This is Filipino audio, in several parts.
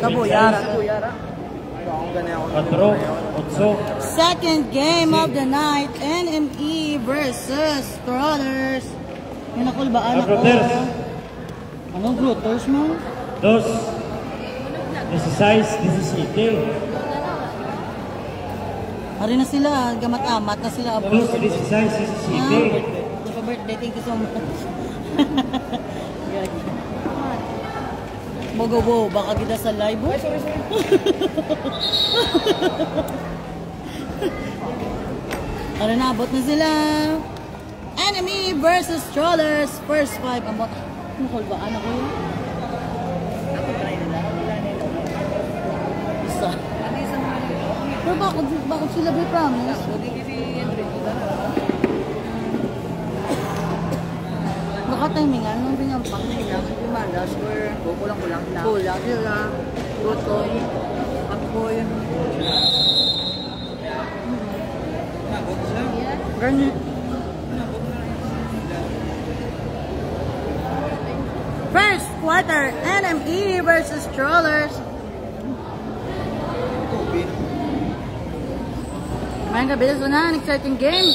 Sa Buyara. Second game of the night, NME versus Crawlers. May nakulbaan ako. Anong Grooters mo? 2, 16, 17. Hari na sila, gamat-amat na sila. 2, 16, 17. Birthday, thank you so much. Bogo, baka kita sa live. Ay, sorry. Para naabot na sila. Enemy versus Crawlers. First 5. Ang bot. Nakulbaan ako yun. Ako try nila. Isa. Pero bakit sila may promise? Baka timingan nung binyampang nila. Malas or kulang-kulang na. Kulang sila. Gotoy. Apoy. Ganyan. First quarter, NME versus Crawlers. Main gabi na, exciting game.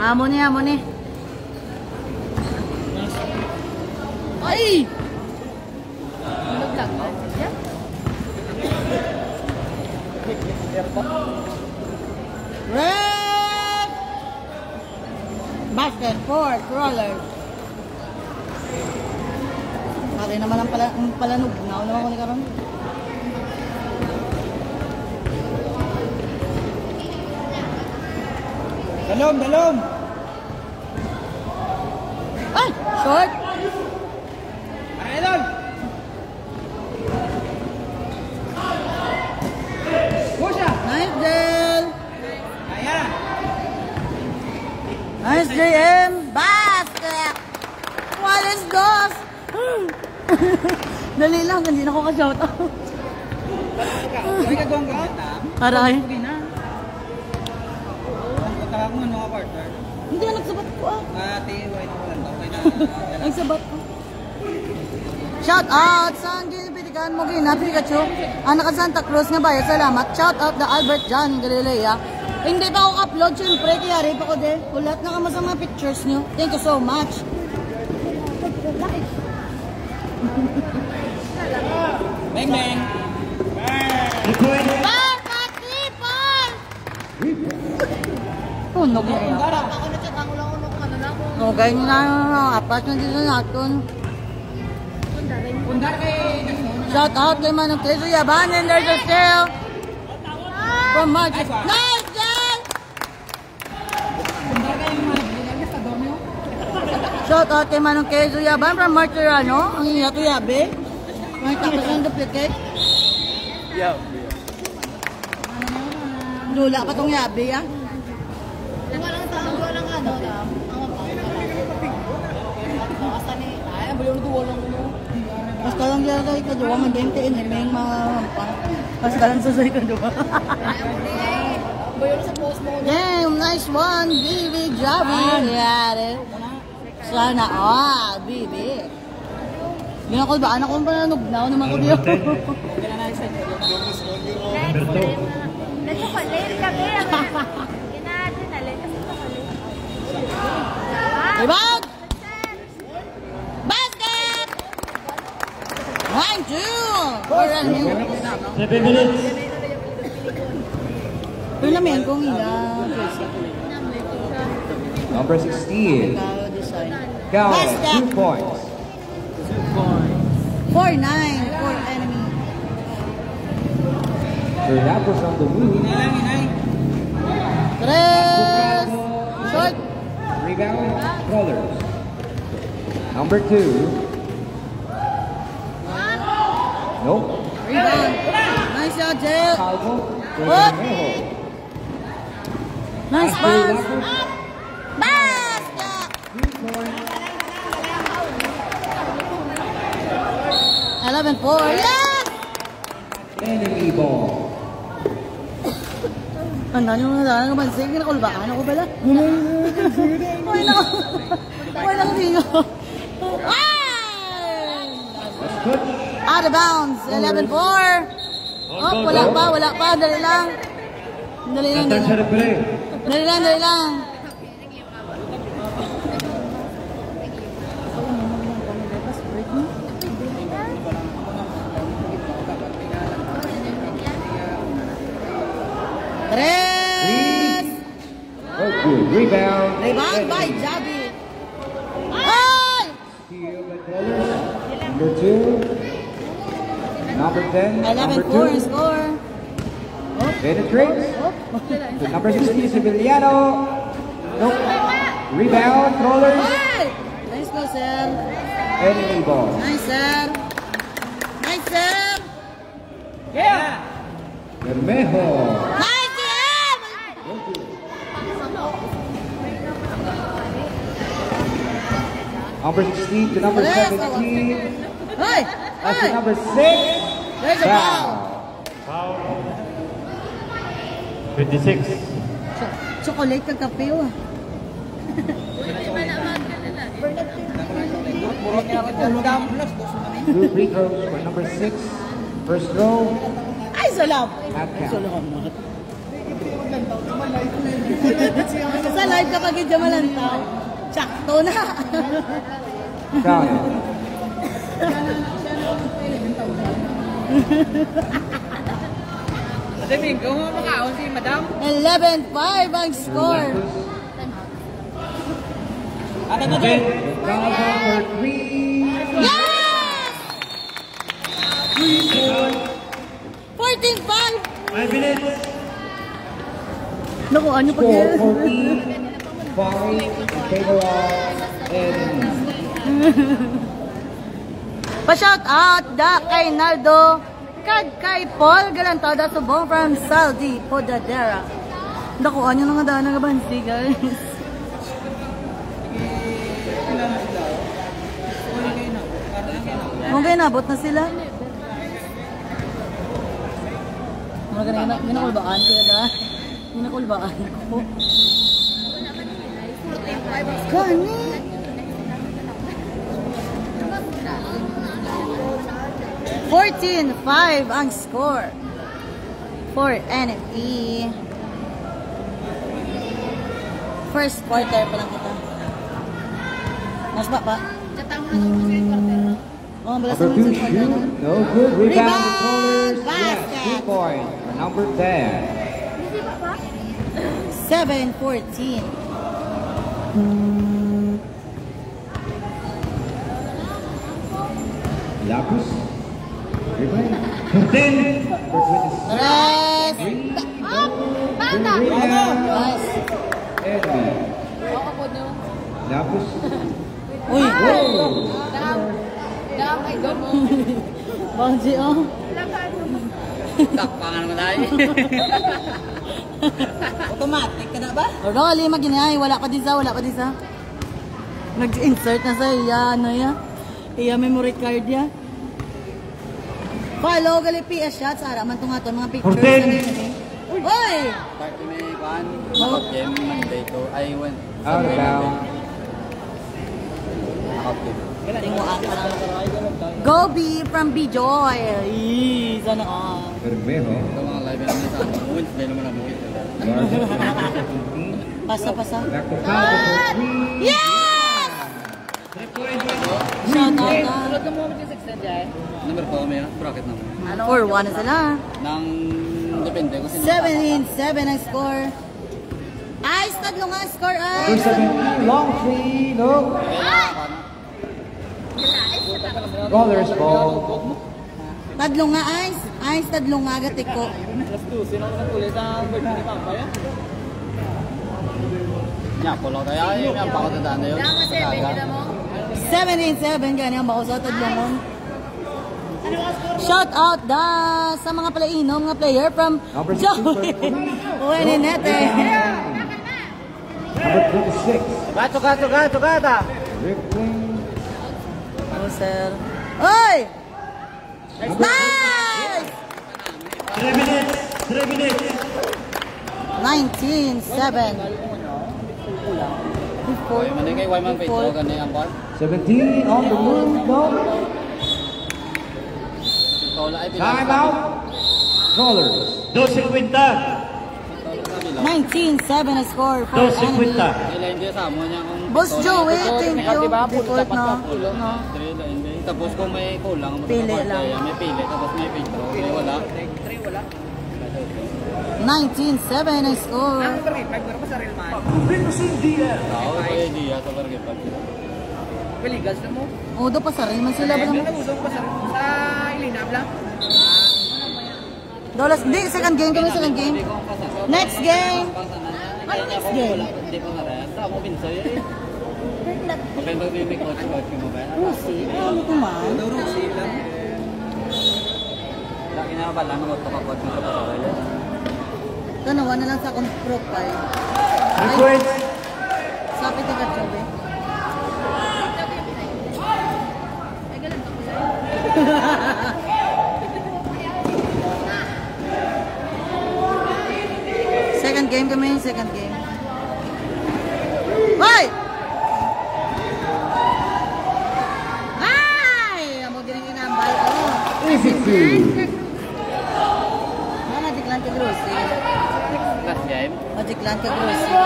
Amo ni. Ay! Red! Basket for Crawlers. Pare naman ang palanog. Naon naman ko ni karon. Dalom! Ay! Short! Aray, Nice Del! Ayan! Nice JM! Basket! Walis dos! Dali lang, hindi na ako ka-shoutout. May kagawang gata? Aray. Tawag mo, no, partner? Hindi na nagsabat ko ah. Ate, white ko lang daw. Nagsabat ko. Shout out sa Ginipitigan mo Gina Pikachu. Anak ka Santa Cruz nga bayan. Salamat. Shout out the Albert John Galilea. Hindi pa ako upload syempre. Kaya rin ako din. Ulat na kama sa mga pictures nyo. Thank you so much. Bang bang! Bang! Patipon! Tunog mo yan. Okay na apat na dito natin. Shout out kay Manong Teso Yaban and there's a sale from Magic. Nice, Jen! Shout out kay Manong Teso Yaban from Martirano. Ang iya to yabe. May tapos ng duplicate. Lula pa tong yabe ah. Walang ano lang. Ay, baliw na duwalong mo. Mas kalang dyan sa ikaduwa, mag-20 in may mahampang. Mas kalang sa ikaduwa. Baliw sa post mo. Damn, nice one, BB Javi. Yeah, sana, BB. Ginakul ba? Anak ko ba nanugnaw naman ko diyo? Nagsukulit kami. Inaadinalin kasi sukulit. Ibag! Basket! 9-2! For a new. 7 minutes. Pero namin kung ila. Number 16. Design. Gao, 2 points. 4-9 for enemy. So that was on the move. Tres! Short! Rebound, Crawlers. Number 2. Nope. Rebound. Nice shot, Jail. Calvo. What? Nice pass. Basket! 11-4. Yes! Enemy ball. Ang dami mo na lang mansig. Kinakulbaan ako pala. Wala lang tingo. Ah! Out of bounds. 11-4. Oh, wala pa. Dali lang. Attention replay. Dali lang. Tres. Okay, rebound. Rebound by Javi. Ay! Steal by Colors. Number 2. Number 10. Number 11-4 2. score. Penetrates. To number 16, Civiliano. Nope. Rebound, Rollers. Ay! Nice go, sir. Enemy ball. Nice, sir. Yeah! Bermejo. Nice, sir! Number 16 to number Yes, 17. Ay! That's to Ay! number 6. There's a foul. Foul. 26. Chocolate ka kape, oh. Two free throws for number 6. First row. Ay, salam. Half count. Sa live kapag hindi malantaw. Sakto na. Foul. Madaming, kung makaon si Madam. 11-5 ang score. Ata na dyan. Gaza for 3. Yes! 14-5. 5 minutes. Naku, ano pa Score yan? 14. 5 in favor of enemy. Pa-shout out da kay Naldo kag kay Paul Galantada subong from Saudi Podadera. Naku, ano na nga daan nga bansi, guys. Okay, nabot na sila. Mga ginakulbaan ko yun, ginakulbaan ko. Gani! 14-5 ang score for NFE. First quarter pa lang kita. Mas ba pa? Oh, balas Number naman 2 sa quarter. shoot. No good. Rebound Rebound. Rollers. Yes, Basket. 2 points for number 10. 7-14. Lapus. Rebound. 10. Number 26. Tres. Rebound. Nice. Enemy. Lapus. Uy. Oh. Bangji, oh. Takpangan naman tayo. Automatic ka na ba? Rolly, maginay. Wala pa din sa. Nag-insert na sa iya. Ano ya? Iya memory card ya. Follow, gali PS shots. Ara man tunga to mga pictures. 14. Uy! Party may kuhan. Nakap game Monday to. I went. Out of bounds. Nakap game. Go B from B-Joy. Eee, sana ka. Bermejo. Ito mga live namin sa Wednesday naman ang buhit. Garza for number 17. Pasa. Back to foul for 3. Yes! Shout out na. Number 4 may bracket naman. 4-1 na sila. Nang depende kung sino. 17-7 ang score. Ice, tatlo nga score Number Ice. 17. Long 3. No. Rollers ball. Tadlo nga Ice. Ice, tadlo nga gatik ko. Sino ang tulis ang birthday ni Papa yan? Nya, polo kaya yung ang pakatandaan na yun. 17-7 gani ang bako sa tadlo mo. Shout out da sa mga palainom nga player from Number 16 Joey. for 3. Uweninete. Number 26. Gato. Rippling. Oh, sir. Oy! Nice! 3 minutes. 19-7. Oy, maningay why man pito ganyan ang ball. 17 on the move. No. Tola ay Time out. Colors. 2.50. 19-7 na score for 2.50. enemy. Nila hindi sa mo niya kung Boss Joey, thank you. Diba? Default na. no. Hindi. Tapos kung may kulang, Pili lang. may pili, tapos may pintro, may wala. 19-7 na score. Tao, kaya diya sa Bargepan. Peligas na mo. Odo pa sa rin man sila ba naman? Usong pa sa Ilinab lang. Dolas, di, second game kami, second game. Next game. Ano next game? Hindi pa nga rin. Tao mo pinsoy eh. Maganda din may coach mo ba? Rusi, ano ko man? Laki na ba lang mag-auto ka coach mo sa pasaway? Ganawa na lang sa akong profile. Request. Sapit ka job eh. Second game kami, second game. Hoy! Ay! Amo gining inambal ko. Easy two. Magic lang ka grocery. Last game? Magic lang ka grocery.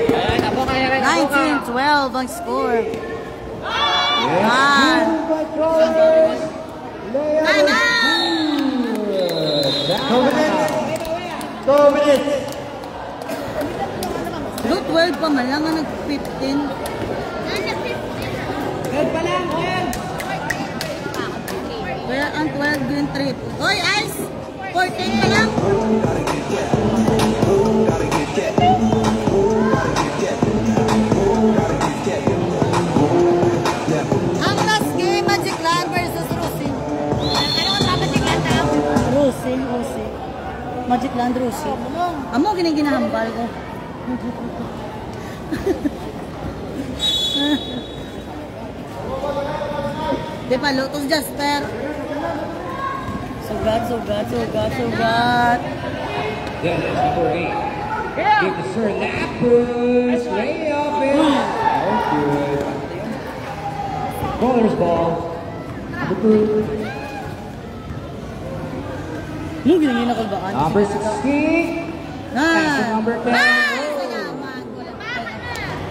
Ay, nabo kaya rin. 19-12 ang score. Yes. Ah. Two by Colors. Time out! 2 minutes. 2 minutes. Look, 12 pa man lang nga nag-15. Kaya ang 12 green trip. Hoy, Ice! 14 pa lang. Ang last game, Magic Land versus Rusi. Ano ang Magic Land na? Rusi. Magic Land, Rusi. Amo, ginahambal ko. Di pa, Lotus Jasper. Sugat. Then it's number 8. Give to Sir Lapus. Layup in. Oh, good. Colors ball. Number 2. Mo, ginahinakulbaan. Number 16. Pass to number 10. Salamat.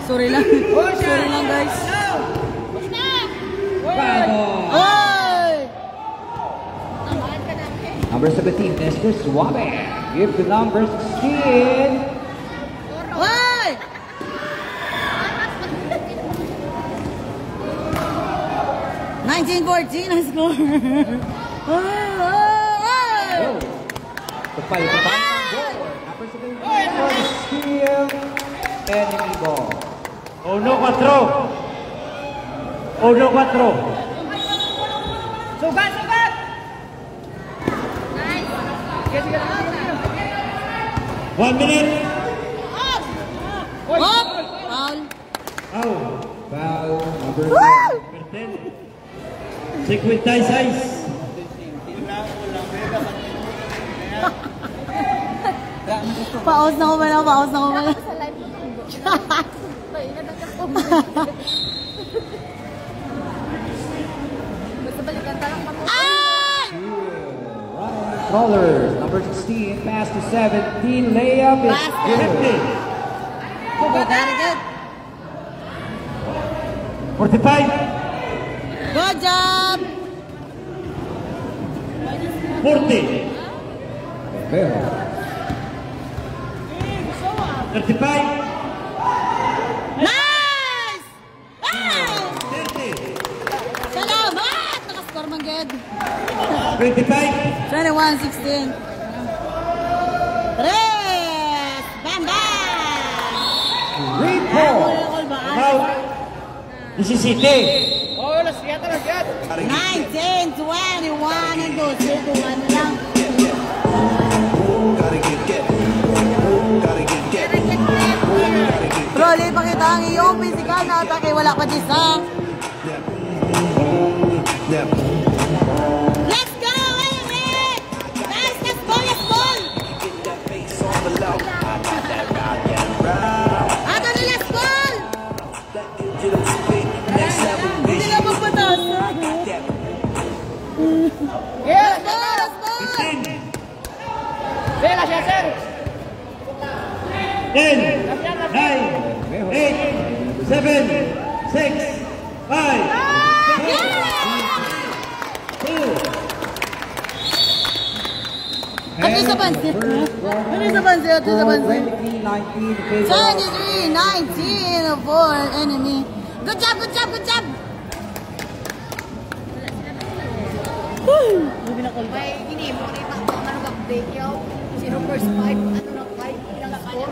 Sorry lang. Sorry lang, guys. Foul ball. Oy! Number 17, Mr. Suave. Give to number 16. Oy! $19-14 ang score. Oh. The fight is about number 17 for the steal. Enemy ball. 1-4. 1-4. Sugat! Nice! 1 minute. Hop! Foul. Out. Foul number Woo! 10. 56. Paos na ko ba na? Sa live mo tunggo. Painad ang kapumin. Basta balikan ka lang pag- Ay! Colors, number 16, pass to 17, layup is good. 50. Very good. 45. Good job! 40. Fair. 35. Nice! Ay! 30. Salamat! Nakascore man, Ged. 25. 21-16. Tres! Bam, bam! Three Ay, ball. mula ko ba? Foul. 17. 19, 21, and 12. Ano lang. Trolley, pakita ang iyong physical na atake. Wala pa disang. Let's go, Eric! Nice, let's go! Ato na, let's go! Hindi na magpataas. pansin. Ano sa pansin? Ito sa pansin. 23-19 for enemy. Good job, good job, good job! May hindi mo rin ang ano mag-break yun. Sino first fight? Ano na fight? Ilang score?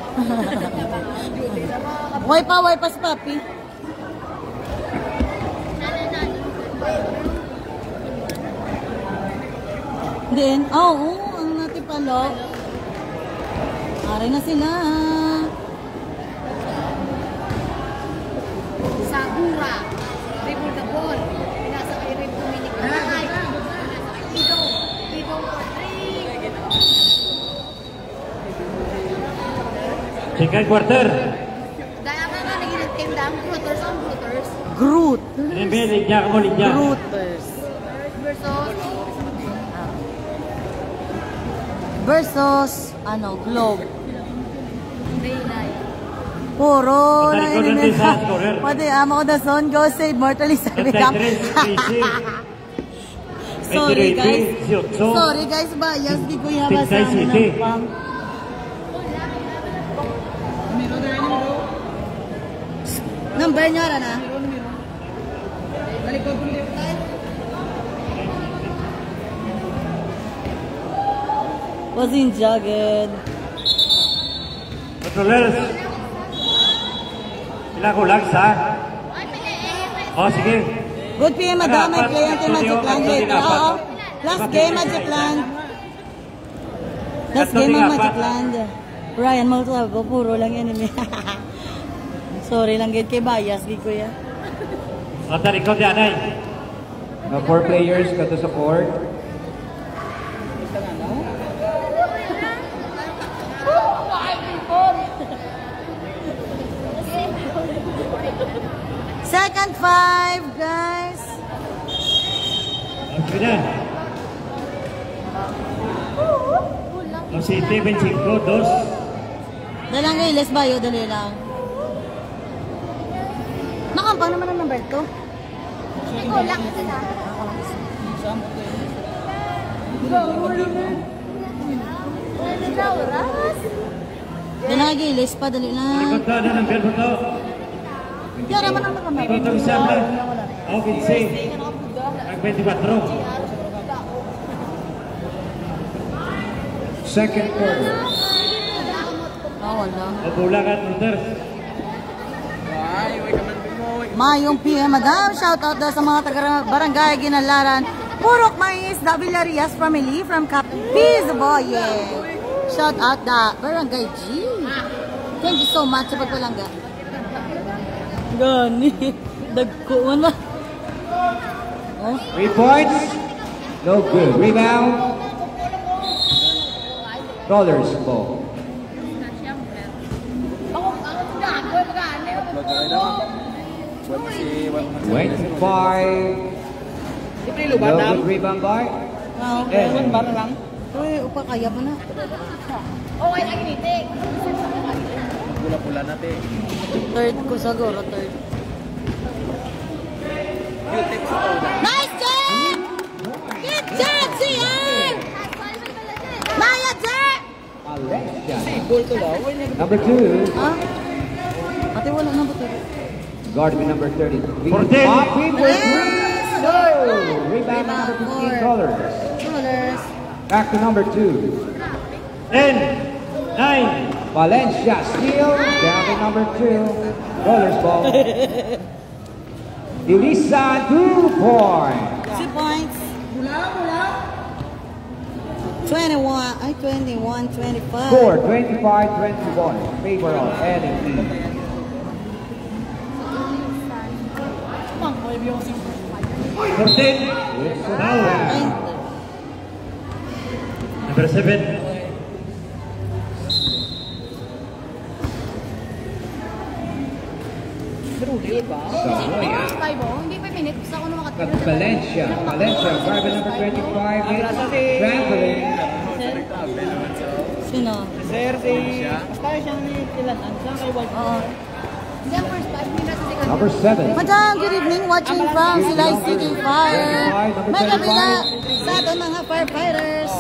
Wipe pa si Papi. Then, ang natipalo. Aray na sila. Sakura. Dribble the ball. Pinasa kay Ray Dominic. Pinasa kay Ido. Ido for 3. Second quarter. Dahil ako nga naging team dam. Grooters on Grooters. Groot. Ini linya kamu linya. Grooters. Versus Globe. Daylay. Puro na Patalikod enemy. natin sa scorer. Pwede, amo ko the son, go save Mortally sabi lang. 23-13. Sorry guys. 28. Sorry guys, bias. Di ko yung Tigsay basama City. ng pang. Number nyo na. Was in jagged. Controllers. Pila ko lang sa. Oh, sige. Good PM, madam. May play ang Magic Land later. Oo. Last game, Magic Land. Last game ang Magic Land. Ryan, Maltavo, puro lang enemy. Sorry lang, gid kay bias, di ko ya. Patalikod yan ay. 4 players got to support. Second 5, guys. Sige na. Ang City, 25, 2. Dalang kayo, let's bayo, dali lang. Nakampang naman ang number 2. Ikaw lang sila. Dalang kayo, let's pa, dali lang. Likod na ng bell to. Yara man ang nakamay. Ito ang isang na. Okay, save. Ang 24. Second quarter. Wala. Mabulangan, Reuters. Mayong PM, madam. Shout out daw sa mga taga-barangay Ginalaran. Purok Mais, the Villarias family from Capiz, Boye. Shout out the Barangay G. Thank you so much sa pagpalangga. Gani. Dagkuan na. Oh. 3 points. No good. Rebound. Rollers ball. 25. No good rebound by. Okay. Uy, upa kaya mo na. Okay, lagi nitik. Pula-pula natin. Third ko siguro, third. Nice job! Good job, Sian! Maya, Jack! Valencia. Goal to daw. Number 2. Ha? Ate, wala na ba ito? Guard with number 33. 14. Poppy for 3. No! Rebound number 15. Rollers. Rollers. Back to number 2. 10, 9. Valencia steal. Down to number 2. Rollers ball. Elisa 2 points. 2 points. 21, 25. Score 25-21. Favor of NME. Ay, Number 7. Hindi pa minute. Gusto ko na At makatira. Valencia. Valencia, guard with number 25. Trampoline. sino? Sir, basta siyang nilanan. Saan kay White? Oo. Hindi ang first 5 minutes sa second. Number 7. Madam, good evening. Watching from Silay City Fire. May kabila sa ating mga firefighters.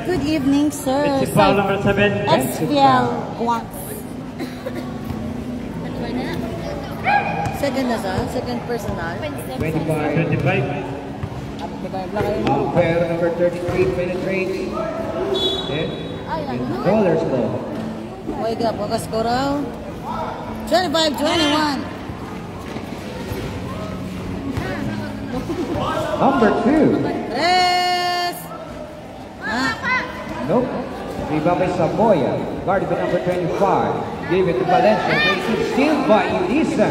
Good evening, sir. It's foul number 7. Exfiel Guanx. Second na sa? Second personal? 25. 25. Umpire number 33 penetrates. Then, dollars ball. Wake up, score out. 25-21. Number 2. Tres. Nope. Rebound by Saboya. Guarded by number 25. Gave it to Valencia. Racing steal by Elisa.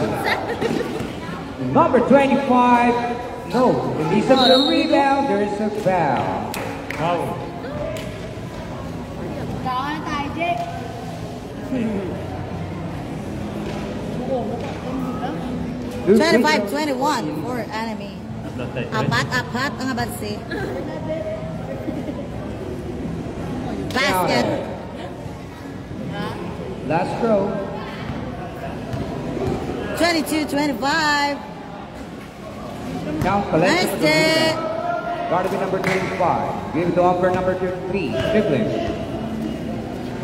Number 25. No. Elisa with a rebound. There is a foul. Foul. Kawan tayo, Jake. 25-21 for enemy. Apat ang abansi. Basket. Last throw. 22-25. Count Valencia. Nice for the hit. rebound. Guarded by number 25. Give it to Upper number 33. Dribbling.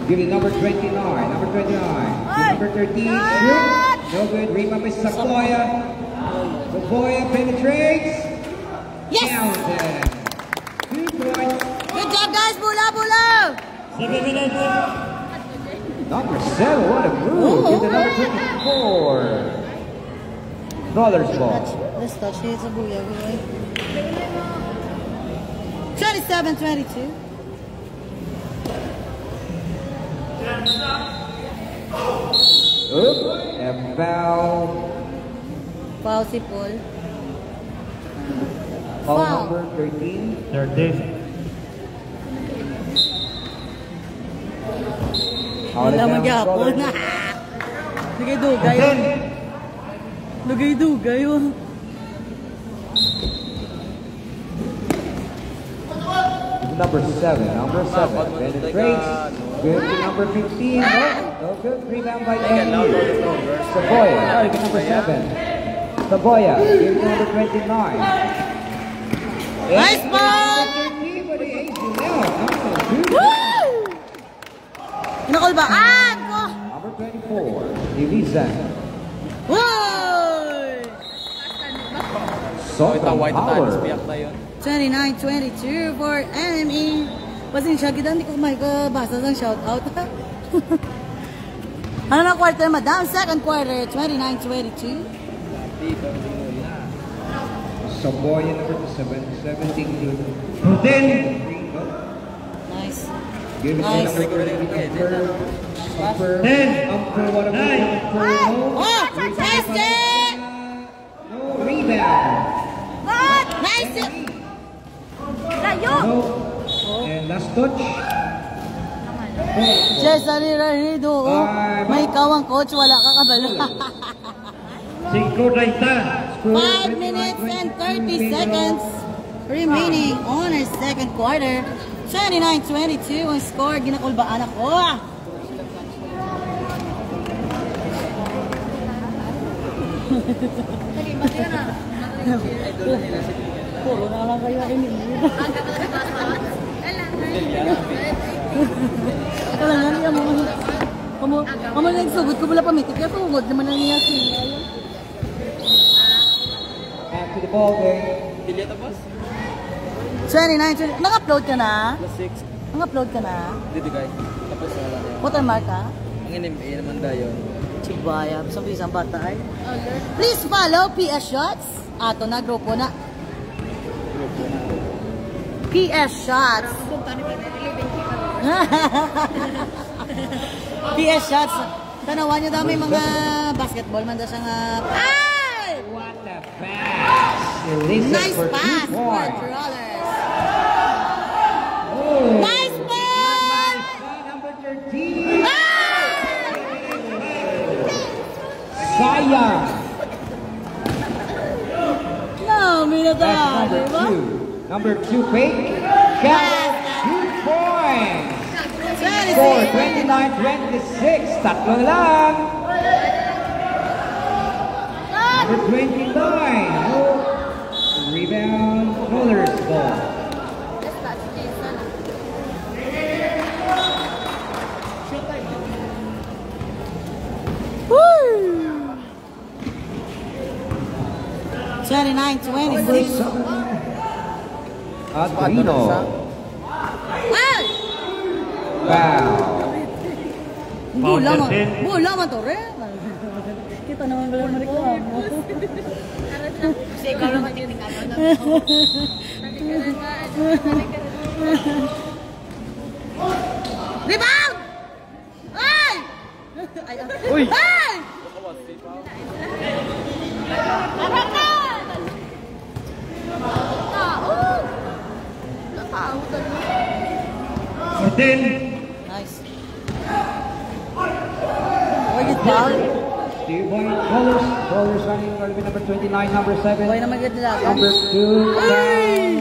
Give it number 29. Number 29. Give number 13. Shoot. No good. Rebound by Saboya. Saboya penetrates. Yes! Counted. 2 points. Good job, guys. Bula. 7 minutes. Number 7. What a move. Give the number 24. Dollars ball. Let's touch it. Sa buya. 27-22. Oop. And foul. Foul si Paul. Foul Foul. number 13. 30. Wala magyapon na. Lugay-dugay yun. Lugay-dugay yun. Number 7. Number 7. Penetrates. Good to number 15. No good. Rebound by Andy. Saboya. Sorry, to number 7. Saboya. Give to number 29. Nice ball! Woo! Kinakulbaan ko! Number 24. Elisa. Woy! Sobrang power. 29-22 for enemy. Pasensya kita, hindi ko makabasa ng shoutout. Ano na quarter, madam? Second quarter, 29-22. Saboya number 17. Nice. Give it to Nice. number 30. Upper. 10. What a move. Oh! Nice hit! No rebound. Nice hit! No. And last touch. Cesar Rarido, oh. May ikaw ang coach, wala ka kabalo. 5 minutes and 30 seconds remaining on our second quarter. 29-22 ang score. Ginakulbaan ako. Puro na lang kayo ini. Kala nga niya mo. Kamu nagsugod ko wala pamitik. Kaya tugod naman na niya siya. Back to the ball game. 29-20. Nang-upload ka na? +6. Nang-upload ka na? Dito guys. Tapos wala na yan. Watermark ka? Ang NMA naman dayon. Chibaya. Isang bata ay. Please follow PS Shots. Ato na, grupo na. PS Shots. PS Shots. Tanawan nyo daw may mga basketball man daw siya nga. Ay! What a pass! Elisa Nice for 2 pass for points. Rollers. Oh. Nice ball! Number 13. Ay! Sayang. No, minata. That's Diba? number 2, fake. Count 2 points. Score 29-26. Tatlo na lang. Number 29. No. Rebound. Rollers ball. 29-26. Adrino. Ay! Foul. Bola man to, re. Kita naman ba yung reklamo? Kasi ikaw naman titingnan mo. Rebound! Ay! Uy! Ay! Nice. Boy, get down. Steve Boyd, Rollers running for number 29, number 7. Boy naman get down. Number 2, Ay!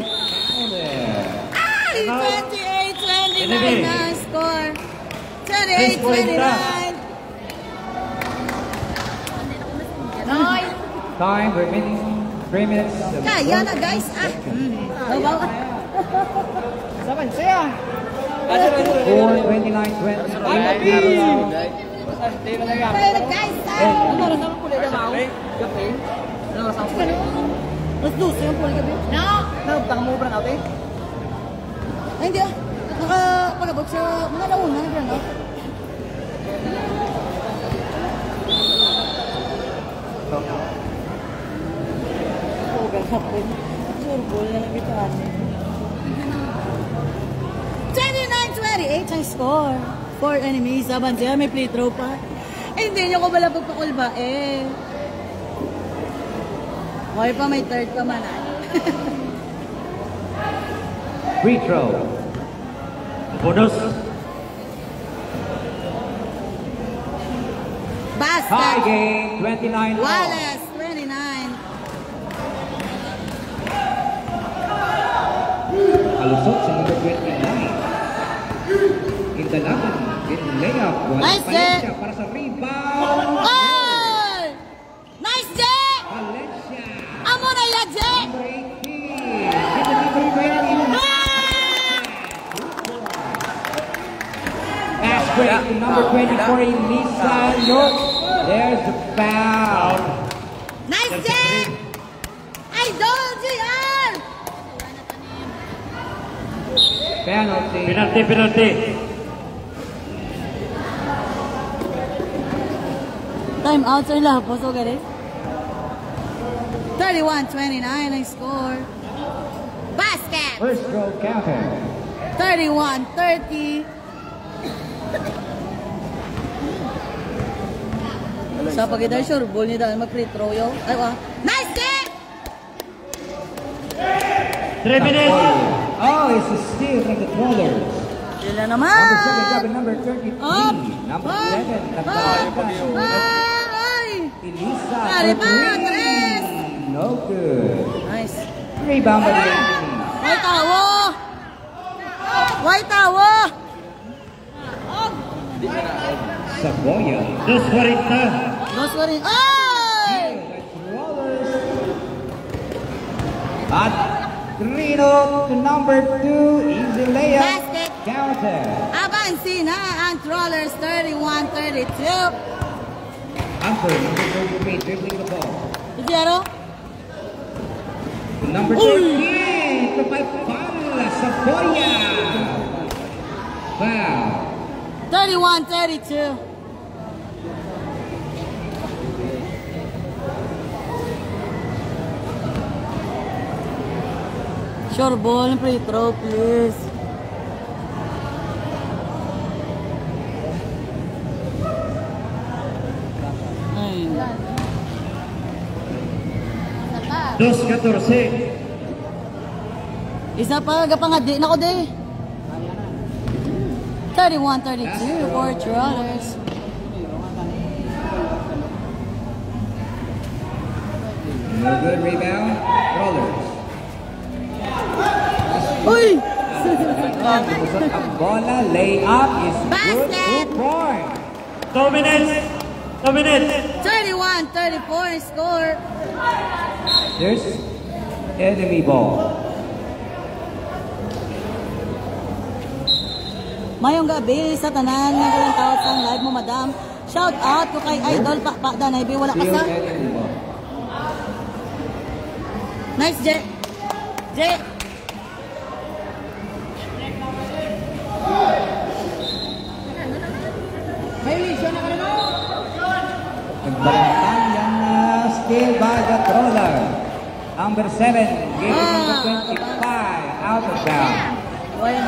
Ay! Ay! 28-29 na score. 28-29. Time remaining 3 minutes. Kaya na guys. Ah. Bawa. 4:29:20. Kaya na guys. Let's do it. Yung puli gabi. No! Ay, hindi ah. Nakapagabot sa mga launa na gano'n. Surbol na lang ito ano. 29-28 ang score. 4 enemies. Saban siya, may free throw pa. Eh, hindi niyo ko pala pagpakulba eh. Okay pa, may third pa man ah. Free throw. Bonus. Tie Basket. game, 29 all. Wallace, 29. Alusot sa number 29. Indalagan, in layup. Nice, Valencia para sa rebound. Oh! Nice, Jay! Valencia. Amo na yan, Jay! Number 18. Hit the number 20. Pass break to number 24, Elisa York. There's the foul. Nice, Jay! Idol, JR! Penalty. Penalty. Time out sir lah, poso ka rin. 31-29 ang score. Basket! First row counter. 31-30. Sa pagkita sure ball ni dahil mag-free throw yo. Ay, wah. Nice, Jay! 3 minutes. Oh, it's a steal from the Trollers. Sila naman! Number 7 grabbing number 33. Up! Number Up! 7, nagpapalitan. Ay! Elisa Pare for pa, three. tres. No good. Nice. Rebound by the enemy. White tawo! White tawo! Saboya. 2:40. Dos pa rin. Ay! Trollers. At Trino to number 2. Easy layup. Basket. Counter. Abansi na ang Trollers 31-32. Hunter, number 33, dribbling the ball. Idiaro? Number 13, to by Pamela Saboya. Wow. 31-32. Sure ball, free throw, please. Ay. 2:14. Isa pa, gapangadi. Nako, de. 31-32 for Trollers. No good rebound. Trollers. Uy! Ang bola layup is good. Basket. 2 points. 2 minutes. 2 minutes. 31-34 score. There's enemy ball. Mayong gabi sa tanan nga kalang tao sa live mo, madam. Shout out ko kay Idol Pakpak Danay. Wala ka Still sa? enemy ball. Nice, J. J. Nagbalantang yan na steal by the troller. Number 7, game number 25, out of bounds. Well,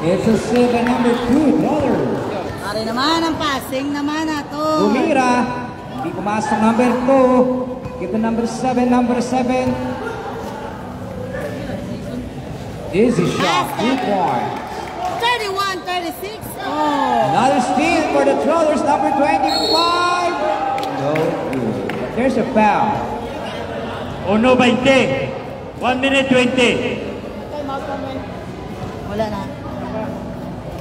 It's a save by number 2, troller. ari naman ang passing naman nato. Tumira, hindi pumasok number 2. Give the number 7, number 7. Easy shot, 2 points. 31-36. Oh. Another steal for the Trollers, number 25. No good. But there's a foul. 1:20. 1 minute 20. Wala na.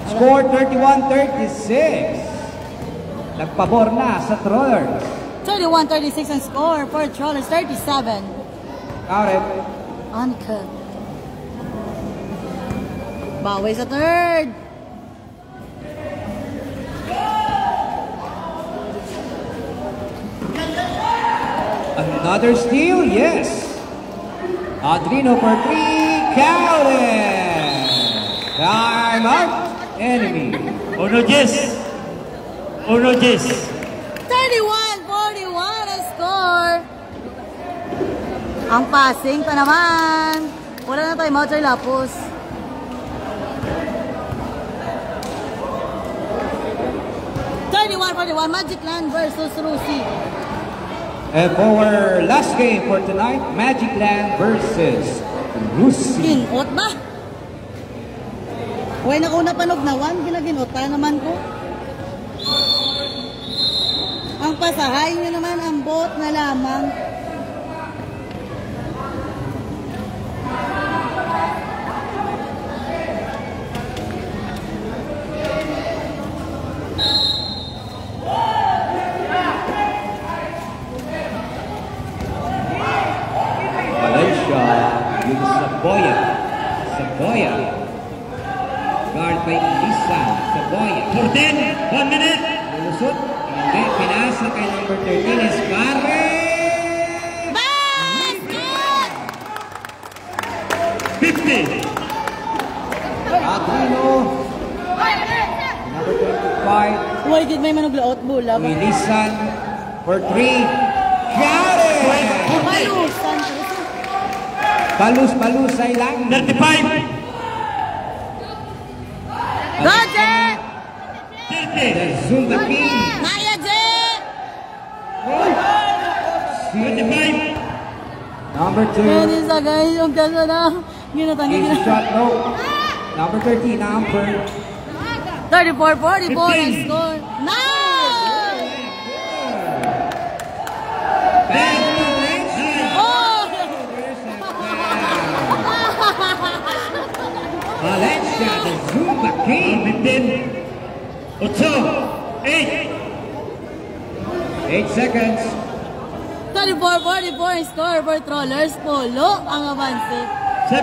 Score 31-36. Nagpabor na sa Trollers. 31-36 ang score for Trollers. 37. Count it. Uncut. Bawi sa third. Another steal, yes. Adrino for 3, count it. Time out, enemy. 1:10. 1:10. 31-41 ang score. Ang passing pa naman. Wala na tayo mga Lapos. Magic Land versus Rusi. And for our last game for tonight, Magic Land versus Rusi. Ginot ba? Huwag na ko napanog na one, ginaginot pa naman ko. Ang pasahay nyo naman ang bot na lamang. Saboya. Guard by Lisa. Saboya. 14. 1 minute. Lulusot. Hindi. Pinasa kay number 13 is Barry. Basket! 50. Adrino. Number 25. Huwag gid may manuglaot bula ba? Milisan for 3. Got it! Malusan. Balus-balusay lang. 35. Roger! 30. Zumba King. Maya J! 25. Number 2. Pwede sa guys, yung kasa na. Ginatangin Easy nila. shot, no. Number 13, number 34-44 ang 15. score. Nice! Oh! Valencia, the Zumba King. 15. 8. 8 seconds. 34-44 ang score for Trollers. Polo ang avanse. 7.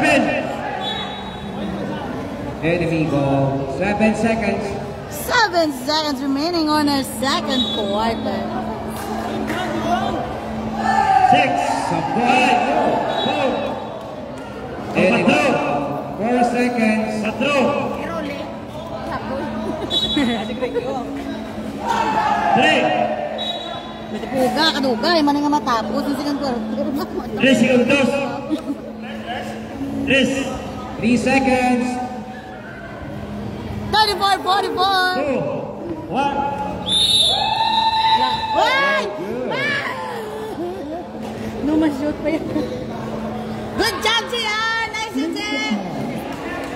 Enemy goal. 7 seconds. 7 seconds remaining on our second quarter. 6. Saboy. 4. Enemy goal. 4 seconds. 4. Irole. Sabon. 3. Puga, kadugay, man nga matapos yung second quarter. 3 segundos. 3. 3 seconds. 34-44. 2. 1. Why? No, ma-shoot pa yun. Good job, Gian! Nice and set!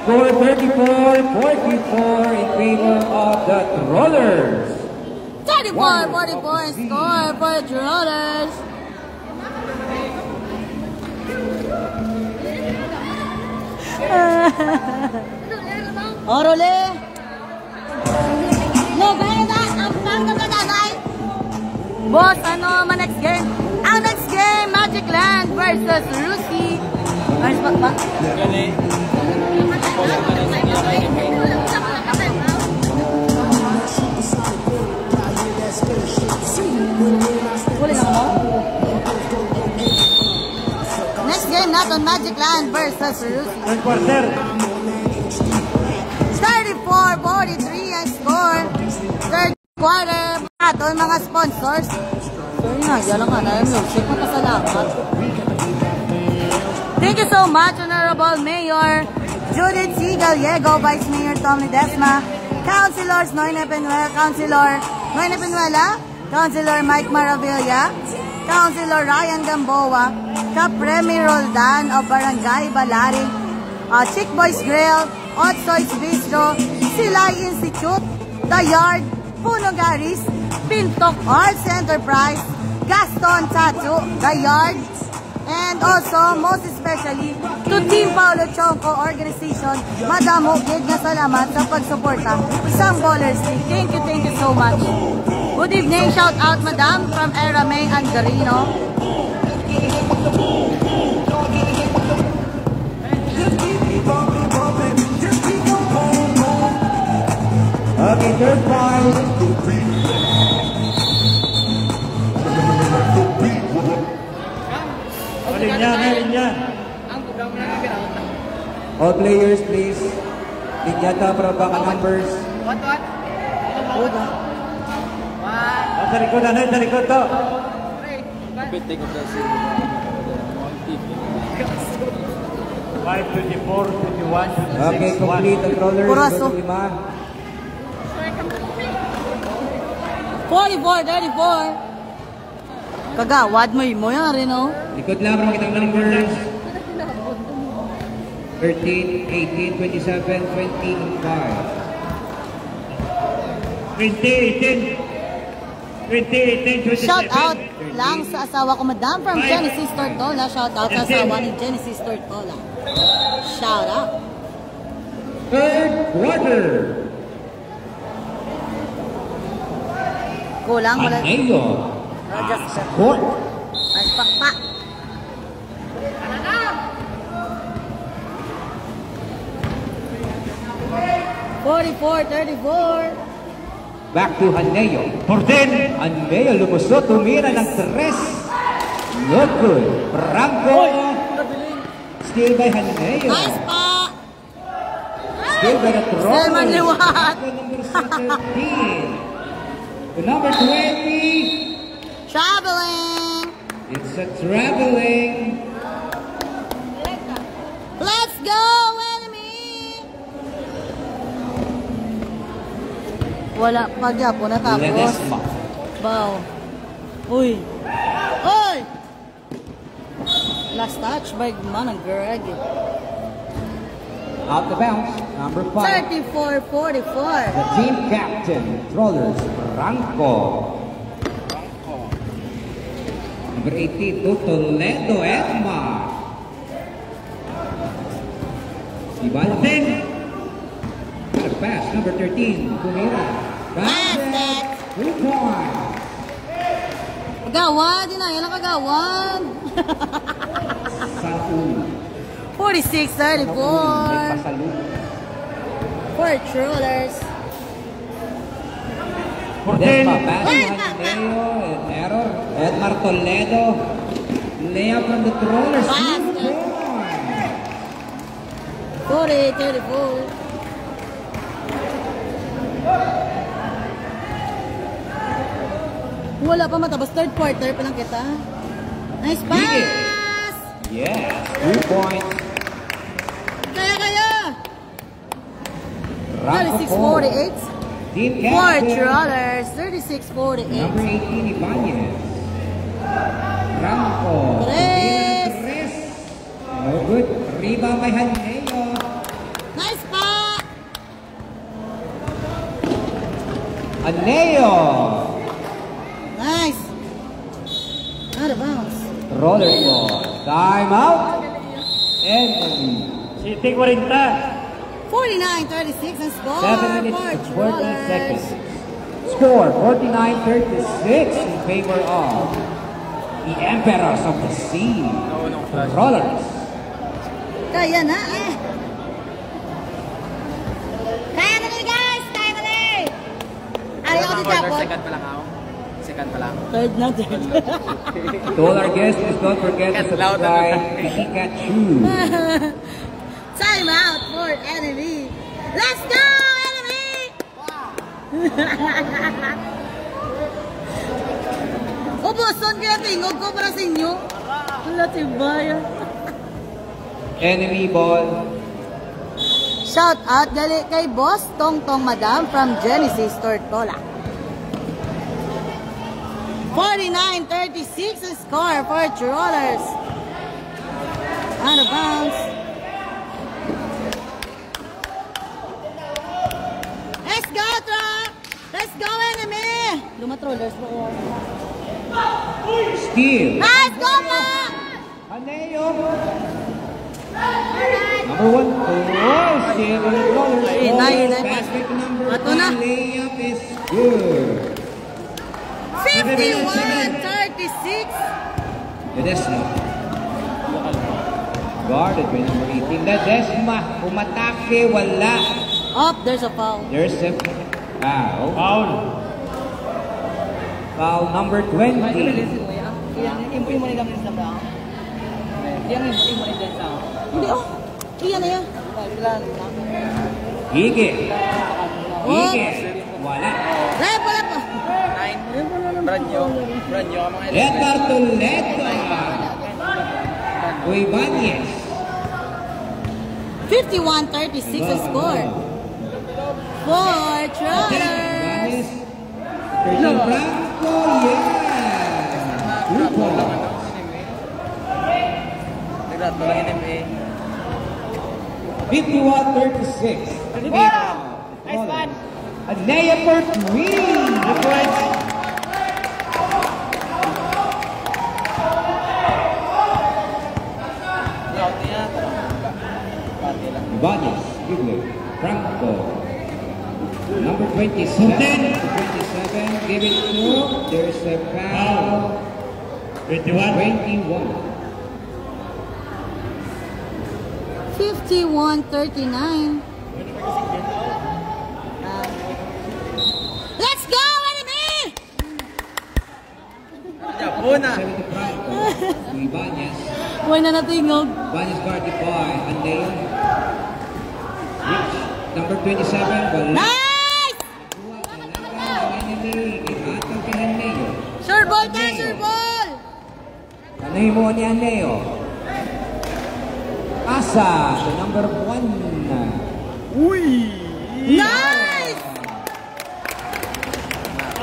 Score 34-44 in favor of the Trollers. 34-44 score for Trollers. Orole! No, gaya na! Ang panggang na nanay! Boss, ano man next game? Ang next game, Magic Land versus Rusi. Ayos ba? Magic Land versus Rusi. Third quarter. 34-43 ang score. Third quarter. Aton mga sponsors. So yun na, yan lang ka na yung music. Magpasalamat. Thank you so much, Honorable Mayor Judith C. Gallego, Vice Mayor Tom Ledesma, Councilors Noyne Penuela, Councilor Mike Maravilla, Councilor Ryan Gamboa, Kapremi Roldan of Barangay Balari, Chick Boys Grill, Otsoy's Bistro, Silay Institute, The Yard, Puno Garis, Pintok Arts Enterprise, Gaston Tattoo, The Yard, and also, most especially, to Team Paulo Chonco Organization, Madam Hugid na salamat sa pagsuporta sa Ballers League. Thank you so much. Good evening, shout out Madam from Era May Angarino. Okay, third five. Linya. All players, please. Linyata para baka numbers. What? Sa likod na, sa likod to. Take of the scene. 5, 24, 21, 26, Okay, complete the rollers. Puraso. 5. 44-34. Kagawad mo yan rin, oh. Likod lang para makita ang numbers. 13, 18, 27, 20, and 5. 20, 18, 27. Shout out lang sa asawa ko, Madam, from Genesis Tortola. Shout out sa asawa ni Genesis Tortola. Shout out. Third quarter. Kulang, wala. Aneyo. Just Court. Nice pakpak. Back to Aneyo. 14. Aneyo lumusot, tumira ng 3. No good. Franco. Still by Aneyo. Nice pa. Still by the Trollers. Selman Liwat. Number 17. To number 20. Traveling. It's a traveling. Let's go, enemy. Wala pagyapo na tapos. Ledesma. Bow. Uy. Uy. Last touch by Manang Greg. Out the bounce. Number 5. 34-44. The team captain, Trollers, Franco. Number 18, to Toledo, Edma. Ibalten. Got a pass, number 13, Kumira. Basket. 3 points. Kagawad, yun na. Yan ang kagawad. Salud. 46-34. Pasalud. For Trollers. 14. Edma, pass to Ateneo, and error. Edmar Toledo. Layup from the Trollers. 2 Basket. points. 40-34. Wala pa matapos. Third quarter pa lang kita. Nice pass! Yes, 2 points. Kaya! Franco. 36-48. Team For captain. Trollers. Number 36-48. 18, Ibanez. Franco. Tres. Tres. No good. Rebound by Haneo. Nice pa! Haneo. Nice! Out of bounds. Roller ball. Time out. And City 40. 49-36 and score 7 minutes for and 14 Trollers. seconds. Score 49-36 in favor of the Emperors of the Sea. The Rollers. Kaya na eh. Kaya na guys! Kaya na Ayaw ko dito po. Second pa lang ako. Second pa lang. Third na, third. To all our guests, please don't forget to subscribe to Pikachu. Time out for enemy. Let's go, enemy! O, Boston, kaya tingog ko para sa inyo. Wala, tibaya. Enemy ball. Shout out gali kay Boss Tong Tong Madam from Genesis Tortola. 49-36 is score for Trollers. Out of bounds. Let's go, Tro! Let's go, enemy! Luma Trollers po. Steal. Let's go, ma! Aneo. Number 1. Oh, steal on the rollers. Basket number Ato 1. na. Layup is good. 51-36. Ledesma. Guarded by number 18. Ledesma. Umatake. Wala. Up, there's a foul. There's a foul. Foul. Foul number 20. Yung mo ni gamit sa ba? Yung mo ni din sa. Hindi, oh. Iyan na yan. Hige. Hige. Wala. Rep, wala pa. 9. Brand nyo ang mga Letar to letter. Uibanez. 51-36 ang score. For Trollers. Christian Franco, yeah. Good ball. Nagrat mo lang NMA. 51-36. Nice one. Anea for 3. Good points. Laut niya. Pati lang. Ibanez, Gigler, Franco. Number 27. 27. Give it to. There's a foul. 21. 21. 51-39. Let's go, enemy! Japona. 7 to Franco. Ibanez. Huwag na natingog. Ibanez guarded by Anea. Rich. Number 27. Wala. Nice! Kuha. Kailangan ng enemy. Ihatag kay Aneo. Sure ball ka, sure ball! Tanay mo ni Aneo. Asa to number 1. Nice!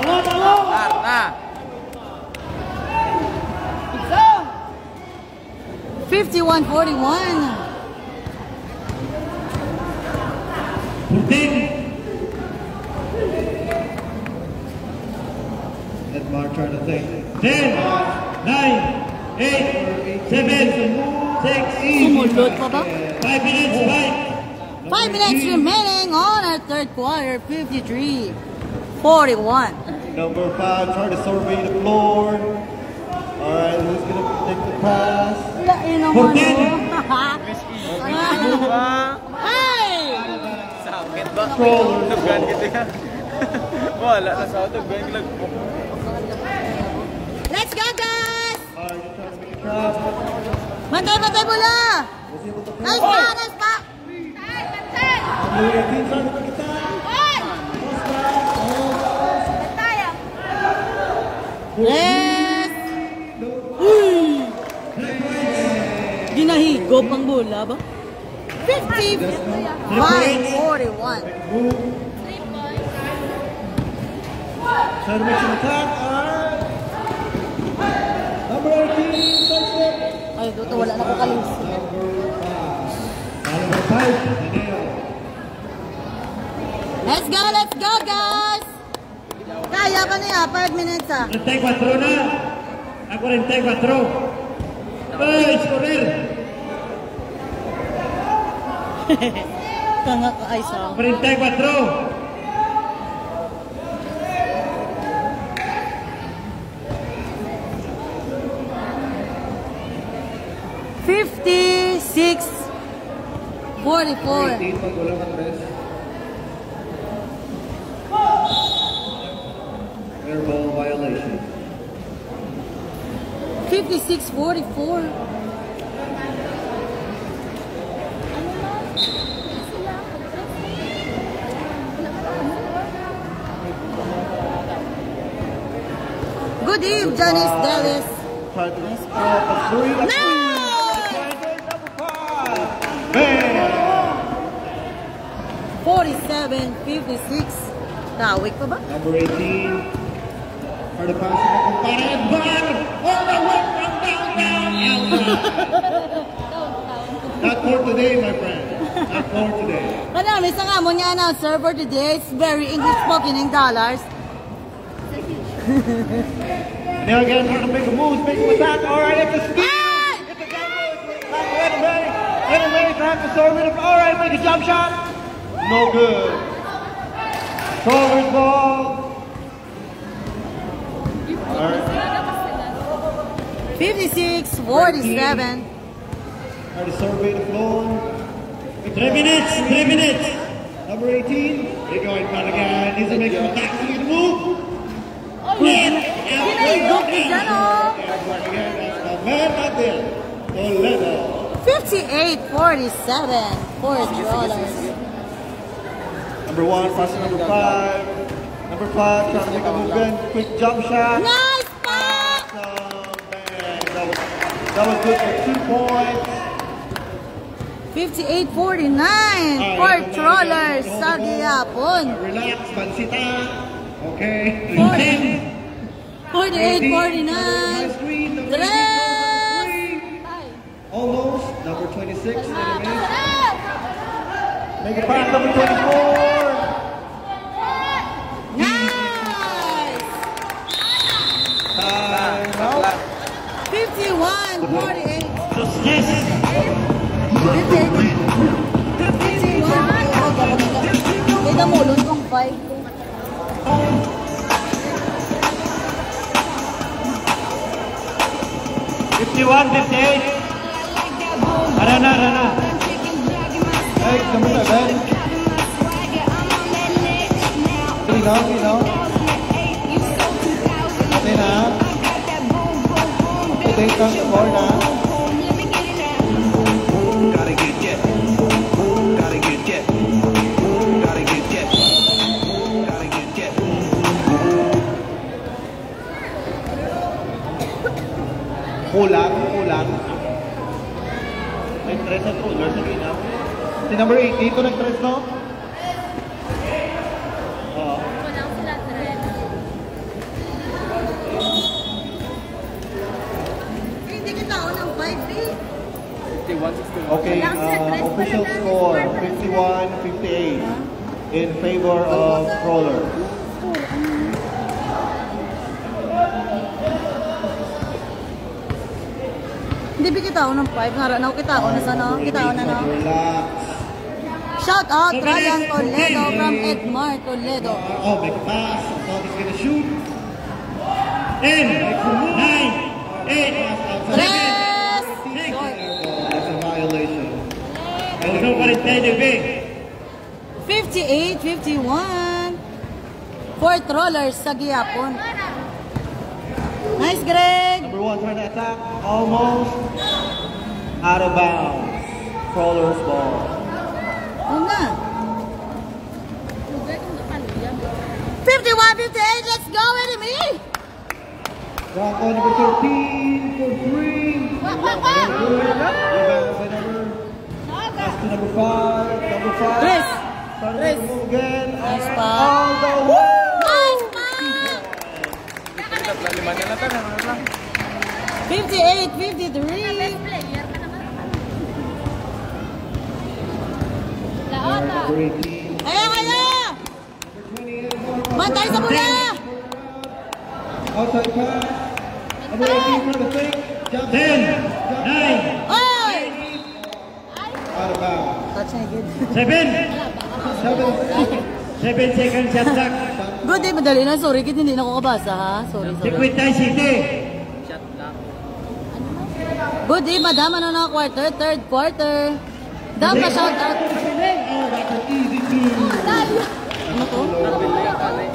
Marta. 51-41. 14. Let Mark try to think. 10, 9, 8, 7, 6, Sumulot pa ba? 5 minutes, 5. 5 minutes remaining on our third quarter. 53-41. Number 5, try to survey the floor. Alright, who's gonna take the pass? Lain naman, 14. oh. Hey! Sakit ba? Trollers. Tugan gitu ya. Wala na sa tugan lang. Let's go, guys! Alright, you're trying to make a trap. Bantay bola! Nice pa, nice pa! Number 18, trying to make a tap. Yes! Uy! Ginahigop ang bola ba? 51-41. Try to make some attack. Alright. Number 18, touchdown. Ay, dito wala na ko kalis. Number 5, Aneo. Let's go, guys! Kaya pa niya, 5 minutes ah. 34 na. A 44. Ay, correr. Tanga ka ay sa. 44. 44. 18 pag wala ka tres. Air ball violation. violation. 56-44. Good eve, Janice Dallas. Try to score a three. That's No! number 5. Bam! 47-56. Tawik pa ba? Number 18. For the pass of Kumparan. Bar! All the way from down. Not for today, my friend. Not for today. Madami sa nga mo niya announcer for today. It's very English spoken in dollars. Now again, trying to make a move, make an attack. All right, it's a steal. Hey! It's a gamble. Enemy trying to serve it. All right, make a jump shot. No good. Solver's ball. All right. 56-47. Try to survey the floor. 3 minutes. 3 minutes. Number 18. They're going for again. Needs to make an attack to get a move. Pinaigok ni dyan, oh. Toledo. 58-47 for Trollers. Number 1, passing number 5. Number 5, trying to make a move again. Quick jump shot. Nice pass! That was good for 2 points. 58-49 for Trollers sa gihapon. Relax, Bansita. Okay. 48-49. Tres! Almost. Number 26. Make it pass. Number 24. Nice! Time out. 51-48. 51. May damulon kong 5. 51-58. Arana. Hey, come on, Ben. Sino? Okay na. Okay, come score na. Gotta get jet. Gotta get jet. Gotta get jet. Gotta get jet. Kulang. May 3 sa Troller sa ginaw. Si number 80 ito nag-3, no? Oo. Hindi kita ako ng 5, eh. 51-61. Okay, official score 51-58 in favor of Troller. Hindi ba kita ako ng 5? Naranaw kita ako na sa no? Kita ako na no? Relax. Shout out Ryan Toledo from Edmar Toledo. Oh, make a pass. I thought he's gonna shoot. 10, 9, 8, Tres! 6. That's a violation. Let's go for it, big. 58-51 for Trollers sa gihapon. Nice, Greg! Number 1 trying to attack. Almost out of bounds. Troller's ball. Ano na? 51-58, let's go, enemy! Rock on number 13 for 3. Rebound by number. Pass to number 5. Number 5. Chris! Trying to make a move again. Nice And pass. all the way. Nice pass! 58-53. Number 18. Kaya! Bantay sa mula! Outside pass. Number 18 trying to fake. Jump 10, 9, Oy! out of bounds. Touch na good. 7 seconds shot clock. Good day, madali na. Sorry, kit hindi na ako kabasa, ha? Sorry. Tayo City. Shot lock. Good day, madam. Ano na quarter? Third quarter. Dam pa shout out. Oh, that's an easy two. Ano to? Nakabili yung kanay.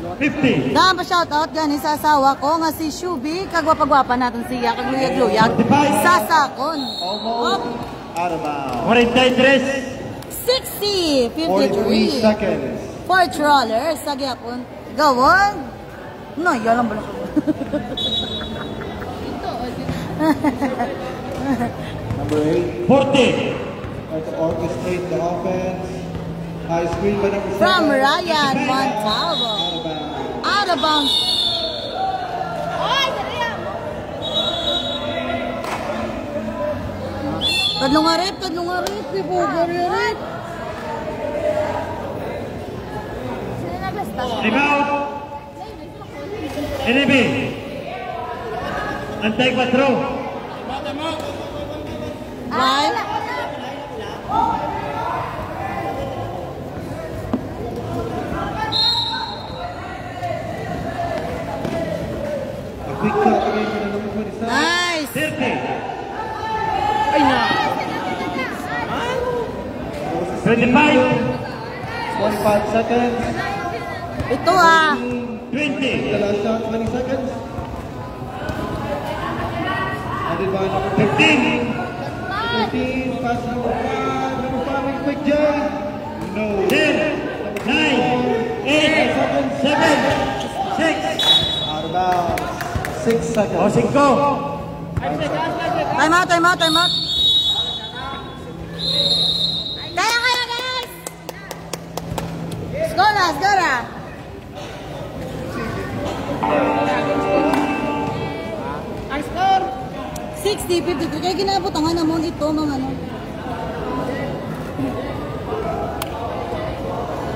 Not 50. Dahil pa shoutout gani sa asawa ko nga si Shubi. Kagwapa-gwapa natin siya. Kagluyag-luyag. Sasakon. Almost out of bounds. 43. 60. 43 53. seconds. 4 trawlers. Sa gyapon. Gawon. No, yan lang ba Number 8. 40. Try to orchestrate the offense. High screen by number 7. From Ryan Montalvo. Out of bounds. Out of bounds. Tadlong arip. Di po garit. Rebound. Enemy. Antay 4. Right? A quick shot again for the number 27. Nice. 30. Ay na. 25 seconds. Ito ah. 20. The last shot, 20 seconds. Handed by number 15. 15, pass number 5. Number 5 with quick J. No. 10, 9, 8, 7, 6. Out of bounds. 6 seconds. O, 5. Time out. Kaya, guys! Skora! 60, 52. Kaya ginabutangan naman ito, mga ano.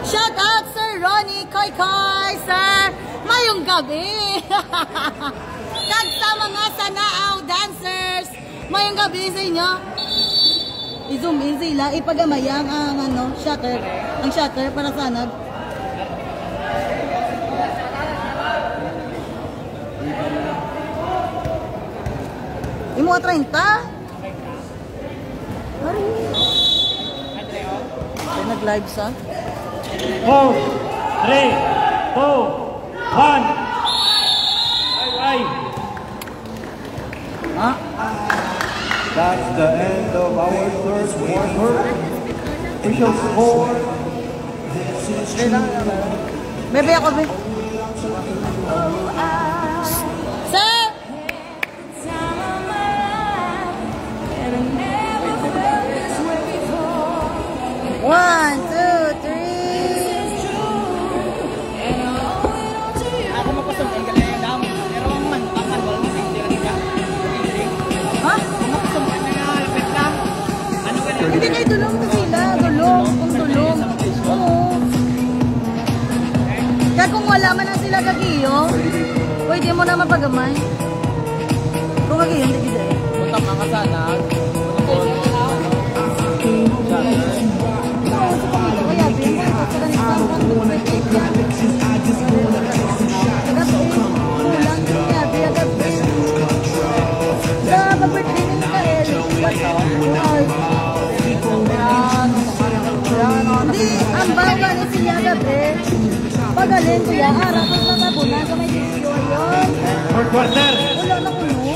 Shout out, Sir Ronnie Koy, sir! Mayong gabi! Kag sa mga sanaaw dancers, mayong gabi sa inyo. I-zoom in sila, ipagamayang ang ano, shutter. Ang shutter para sanag. Yung mga 30? Ay, nag-live sa? 4, 3, 2, 1. Bye. Ha? That's the end of our third quarter. Official score. Bebe ako, be. Sir! One, two, three. Ako mapasok ang galing ang dami. Pero ang mantakan, walang hindi ka. Ha? Mapasok ang nakalapit lang. Ano ka na? Hindi kayo dulong na sila. Dulong. Kung dulong. Oo. Kaya kung wala man na sila kagiyo, pwede mo na mapagamay. Kung kagiyo, hindi kita eh. Punta ka kasanag. Kaya, bin mo ito sa kanisang hindi, ang bawa ni siya gabi. Pagaling ko yan, harapos na mabunan sa may disyo yun. Fourth quarter. Wala na kuno.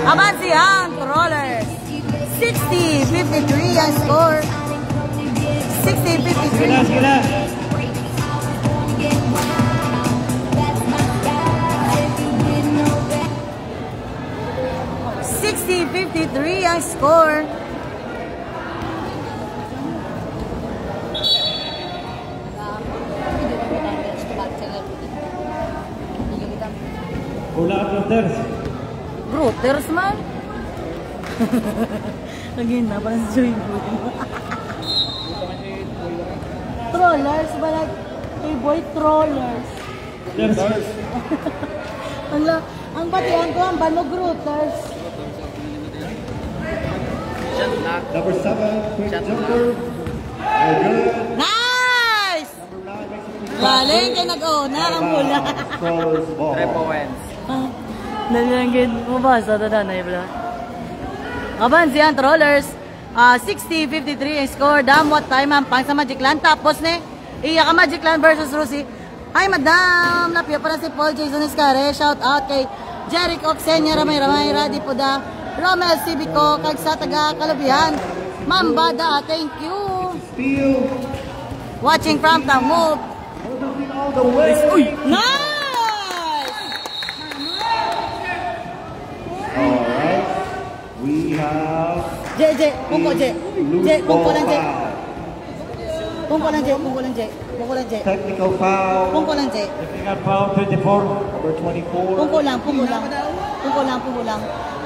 Avanti ang Rollers. 60-53 ang score. 60-53. Sila. 60-53 ang score. Hula at Routers. Routers man. Lagyan na, parang swimming pool. Trollers, balag. Hey boy, trollers. Routers. Ang batihan ko, ang banog routers. Number 7, quick jumper. Very good. Nice! Number 9 makes a quick Galing kayo nag-owner ang hula. Scores ball. Nalangin mo ba sa tadanay bla? Aban siyan trollers. 60-53 ang score. Damn what time ang pang sa Magic Land. Tapos ne, Iya ka Magic Land versus Rosie. Hi, Madam! Napia para si Paul Jason Iscare. Shout out kay Jeric Oxenia, Ramay, Radi Puda, Romel Civico, kag sa taga Kalubihan. Ma'am Bada, thank you. Steal. Watching from Tamog. All the way. Nice! Alright. We have J, pungko J. J, pungko lang J. Pungko lang J, pungko lang J. Pungko lang J. technical foul. Pungko lang J. Technical foul 24. Number 24. Pungko lang, pungko lang. Pungko lang, pungko lang.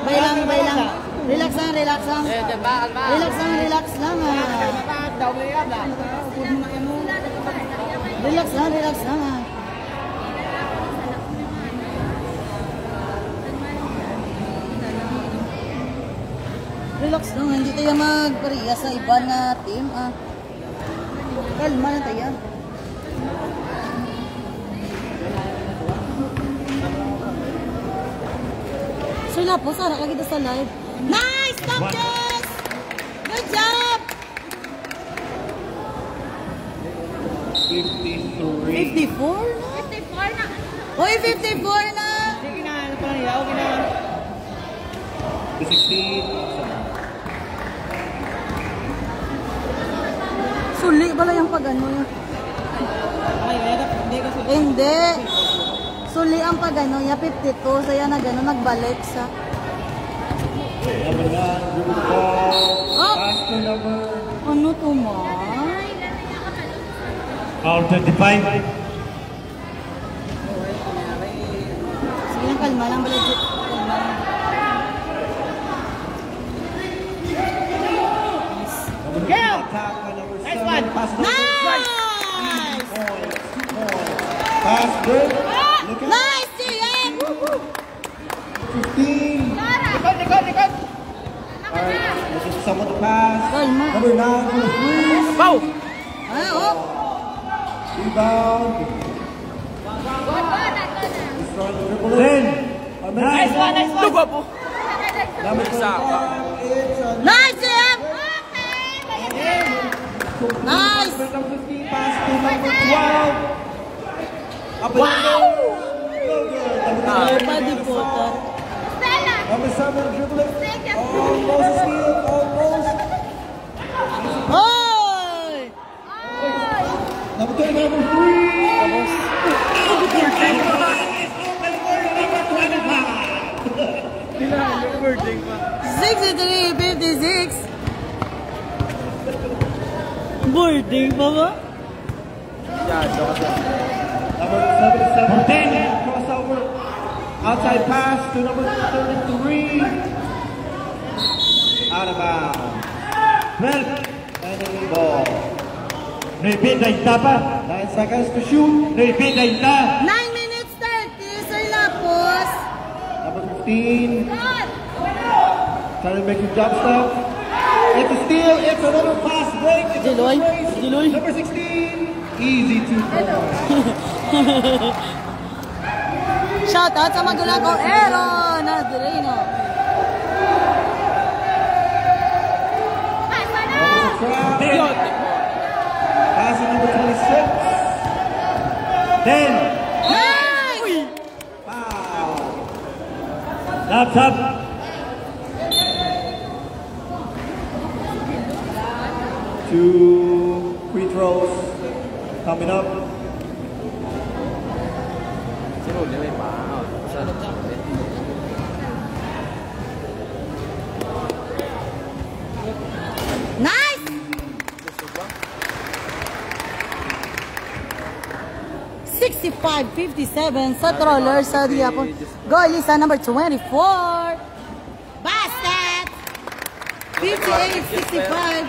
Bay lang. Relax lang. Relax lang, relax lang. Relax lang. Relax lang, hindi tayo magpariya sa iba na team. Kalma na tayo. Sila po, Sarah, kagita sa live. Nice! Stop, Jess! Good job! 53. 54 na? 54 na. Uy, 54 na! Sige na, ano pa lang yan? Okay na. 16. Suli pala yung pag-ano. Hindi. Suli ang pag-ano niya, 52. Saya na gano'n, nagbalik sa... Number 9, dribble ball. Oh! Pass to number. Ano to, ma? Foul 25. Sige lang, kalma lang. Balagit. Kalma lang. Nice one. Pass to Nice! Pass good. Look at Nice, Gian! 15. Likod! Alright, looking for someone to pass. Kalma. Number 9. Bow! Ah, oh! Rebound. Destroying the dribble. 10. Nice one! Lugo po! Number 25. It's a Nice, Gian! Nice! number 15 pass to number 12. Up and wow! So good. Number 9. Body photo. Number 7 dribbling. Almost a steal. Almost. Hoy! Number 10, number 3. Number 25. 63-56. Boarding pa ba? Number 77. Crossover. Outside pass to number 33. Out of bounds. 12. Enemy ball. Repeat na ita pa. 9 seconds to shoot. Repeat na ita. 9 minutes 30, Sir Lapos. Number 15. Trying to make a jump stop. It's a steal. It's another pass break. It's a Diloy. race. Diloy. Number 16. Easy 2 points. Shout out sa magulang ko, Aaron Adreno. Pass to number 26. 10. Nice! Foul. Laps up! Two free throws coming up. Nice! $65-57 sa troller sa Diapon. Goal isa number 24. Basket! 58-65.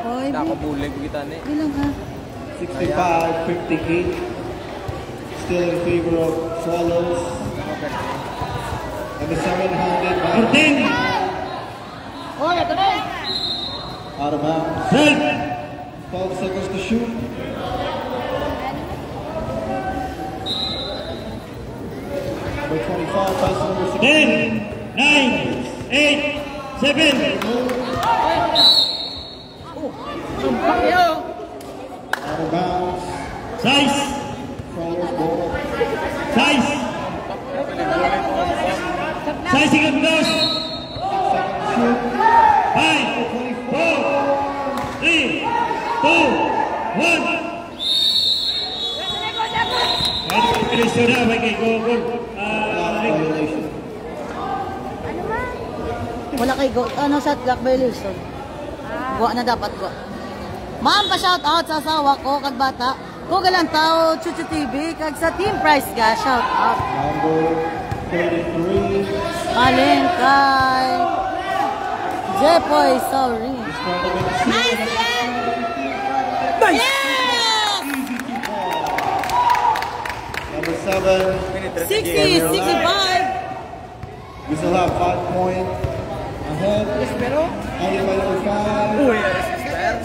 Hoy, Nakabulig kita ni. bilang ha. 65-58. Still in favor of Swallows. Number 7 handed by 10. Hoy, ito na. Out of bounds. 12 seconds to shoot. Number 25 pass to number 16. 10, 9, 8, 7. Out of bounds. Size. Size. Size second close. 5, 4, 3, 2, 1. Violation na, may kay Gogol. Wala kay go. Ano shot clock violation? Go na dapat go. Ma'am, pa-shout out sa asawa ko, kag bata. Ko galang tao, Chuchu TV, kag sa Team Price ga, shout out. Number 33. Alin kay Jepoy, sorry. Nice yan! Yes! Number 7. 60, 65. We still have 5 points ahead. Only by number 5.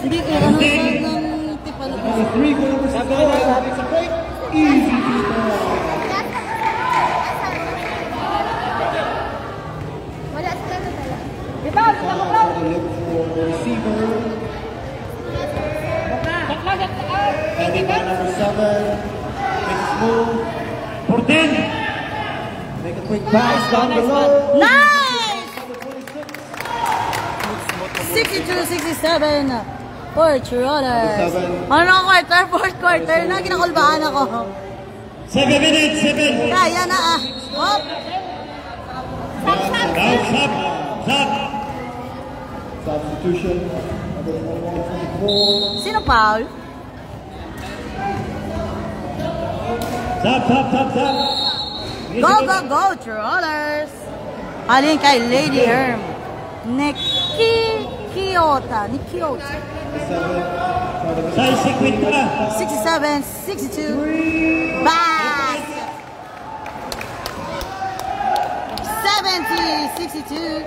Hindi ko ano ng tipalo. Number 3 for number 6. It's a break. Easy people. Wala sila na dala. Trying to look for the receiver. Heading by number 7. Make a move. 14. Make a quick pass down below. Nice! Number 26. 62, 67 for Trotters. Number 7. Ano quarter, fourth quarter na, kinakulbaan ako. 7 minutes, 7. Kaya na ah. Hop! Down, stop, stop. Substitution. Number 21, 24. Sino Paul? Stop, stop, stop, stop. Go, go, go, Trollers! Halin kay Lady Herm. Nikiota. Size 50. 67, 62. Back! 70, 62.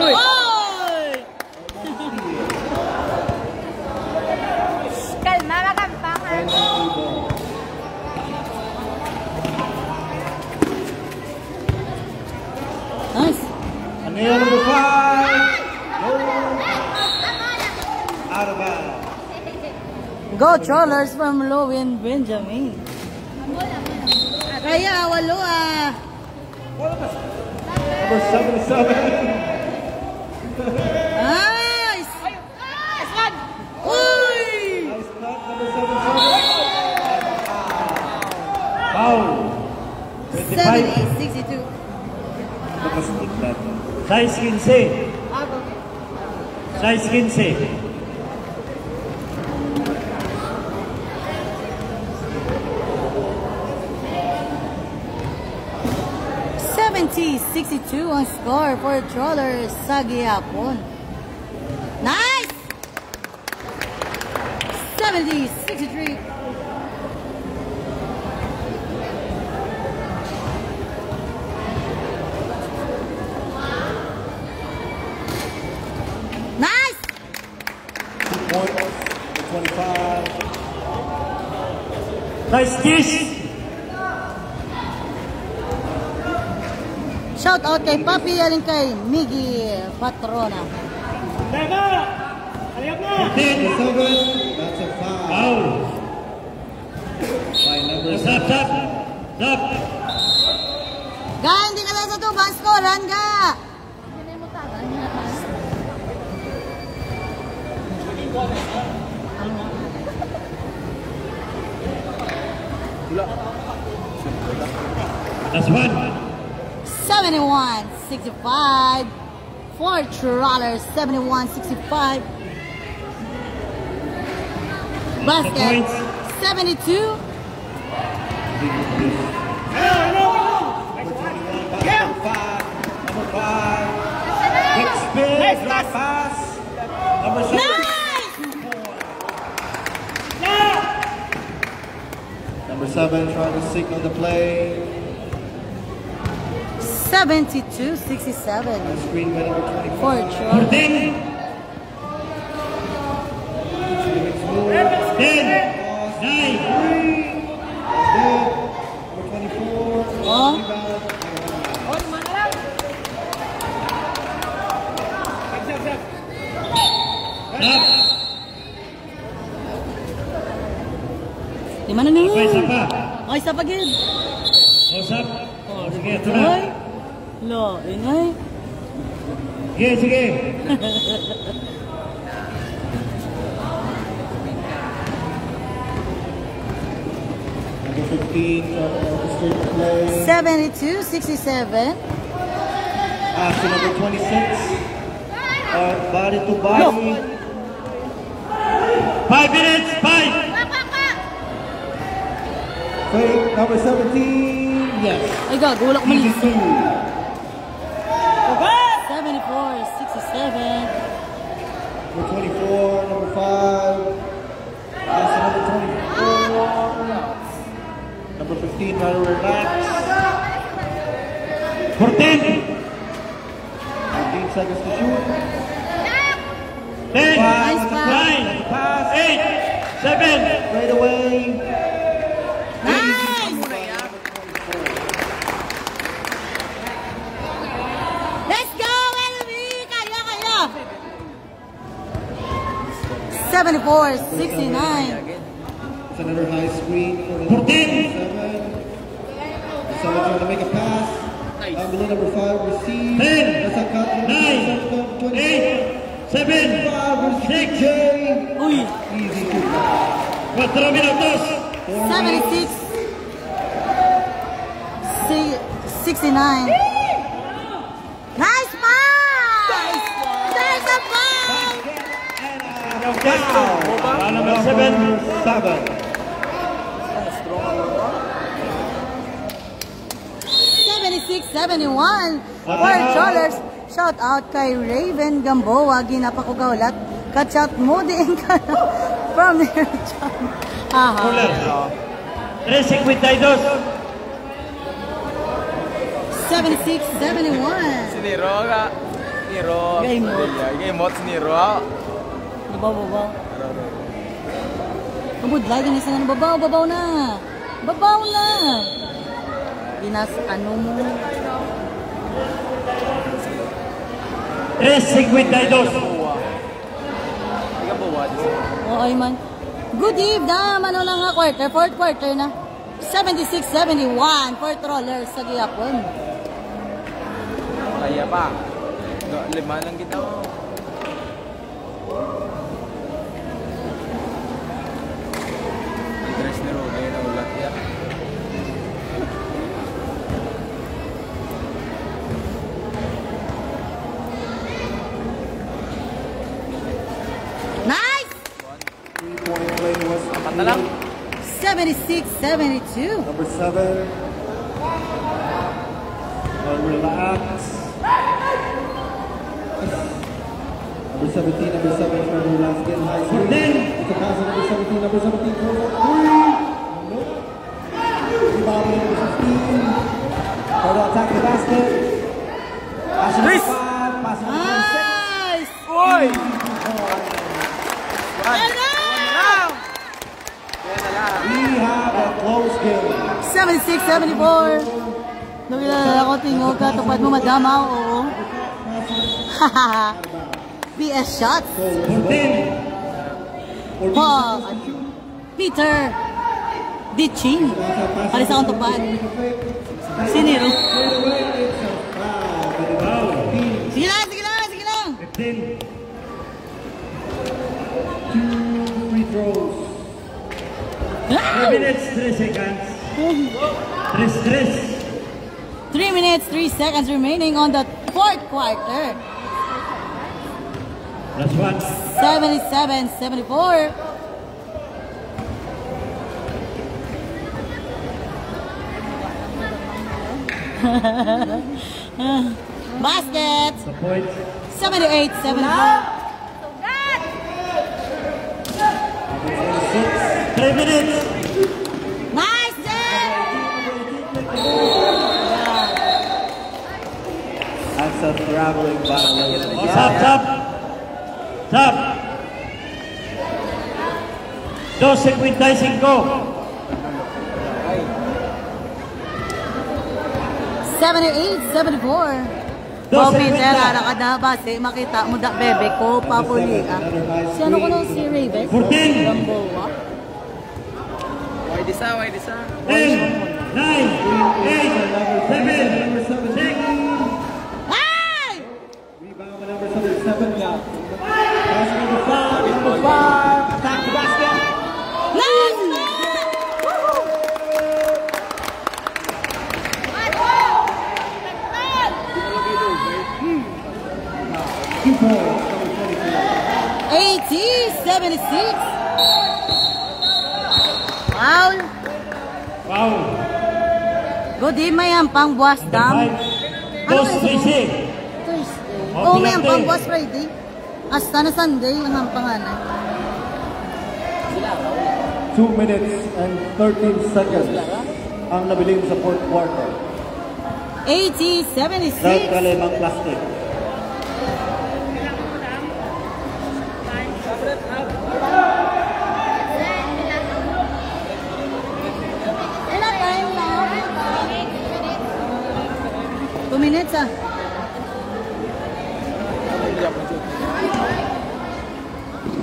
Oy! Kalma, magampangan. Nice. Ano yan, number 5? Out of bounds. Go Trollers from Lowin Benjamin. Kaya, walo ah. Number 77. Nice! Uy! Nice cut, number 77. Foul. 70, 62. Size 15. Size 15. 62 on score for Trollers sa gihapon. Nice! 70, 63. Nice! 2 points. 25. Size 10. Shout out kay Papi, alin kay Miggy Patrona. 10. That's a foul. Foul. By number Stop, stop. Stop. Ga, hindi ka lang sa tubang scorean ga. That's one. 71, 65 for Trollers. 71, 65. Basket 72. Number 5. Quick spin. Drop pass. Number 7. Nice! Number 7 trying to signal the play. 72, 67 Screen by number 24. for Trollers. 14. 10. 9. Number 24. Oh. Stop. Lima na niyo. Okay, isa pa. Ay, isa pa gid. Usap. Oh, sige, ito na. Ay. Lo, ingay. Sige, sige. Number 15, orchestrate the play. 72-67. Pass to number 26. Body to body. 5 minutes, 5. Fake, number 17. Yes. Ay, gagulak ko Easy malis. 2. 74-67. Number 24, number 5. Pass to number 24. Number 15, try to relax. 14. 15 seconds to shoot. 10. Nice pass. 9. Pass. 8. 7. Straight away. Nice! Let's go, LB! Kaya, kaya! 74-69. It's another high screen for the 14. 7. Trying to make a pass. Below number 5, receive. 10. That's a cut. 9. 8. 7. 6. Uy! Easy to 4 minutos. 76. 69. Nice pass! There's a ball! Number 7. 7. 76-71 for Trollers. Shout out kay Raven Gamboa, ginapakugawlat. Kachat Moody and from their chat. Haha. 3.52. 76-71. Niro ka. Niro. Game mode. Game mode Niro. Babaw. Mabudlay din isa na babaw na. Babaw na. Binas ano mo. 3.52. Ikaw bawa. Oo, man. Good eve na. Ano lang nga quarter. Fourth quarter na. 76-71 for Trollers sa Giyapon. Kaya pa. 5 lang kita. Dress ni Rogue na ulat yan. Nice! 3-point play was Apat na lang. 76-72. number 7. Relax. Number 17, number 7, trying to relax, get high screen. It's a pass on number 17, number 17 goes up 3. Nope. Rebound by number 15. Try to attack the basket. Pass on number 5, pass on number 6. Nice! Uy! Ano? We have a close game. 76-74. Nagilala ko, tingog ka, tupad mo madama, oo. Hahaha. PS shots. 14. Oh, Peter Ditchin. Alis akong tupad. Siniro. Sige lang. 15. 2 free throws. 3 minutes, 3 seconds. 3 minutes, 3 seconds remaining on the fourth quarter. Last one. 77-74. Basket. The point. 78-74. 3 minutes. Nice, Jen! That's a traveling violation. Oh, stop. 2.55. 78-74. Wow, Peter, nakada base, makita mo da bebe ko, papuli ah. Si ano ko nung si Raven? 14. Gamboa. Why disa? 10, 9, 8, 7, 6. Ay! Rebound by number 7 got. Pass number 5. Number 5. Attack the basket. Nice! Two points. Number 22. 80-76. Foul. Wow. Good day, may hampang buwas dam. 5, 2, 13. Thursday. Oh, Oh, may hampang Friday. buwas Friday. Hasta na Sunday, ang hampangan. 2 minutes and 13 seconds ang nabiling sa fourth quarter. 80-76. Kalimang plastic. Ilan time now? 2 minutes ah. Number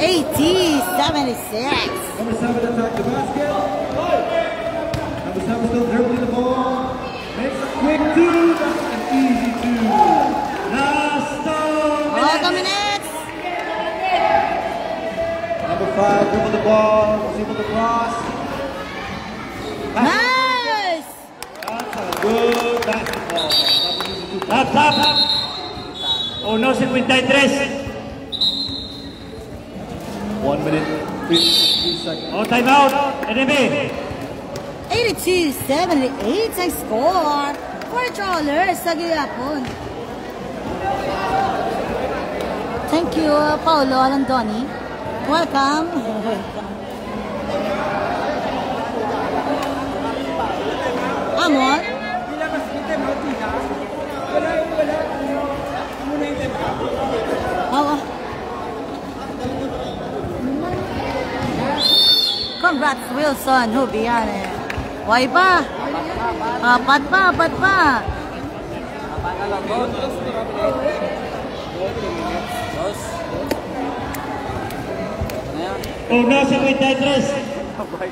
80-76. 7 attack the basket. Number 7 still dribbling the ball. Makes a quick two. That's an easy two. Last 2 Oh, 2 minutes. minutes. Number 5 dribble the ball. Was able to cross. Nice! That's a good basketball. Tap. Oh no, 53. 1 minute, 53 seconds. Oh, time out. Enemy. 82-78 ang score for Trawlers sa gihapon. Thank you, Paulo Alandoni. Welcome. Amor? Oo. Congrats, Wilson. Hubiane. Why ba? Apat pa. Oh no, 53.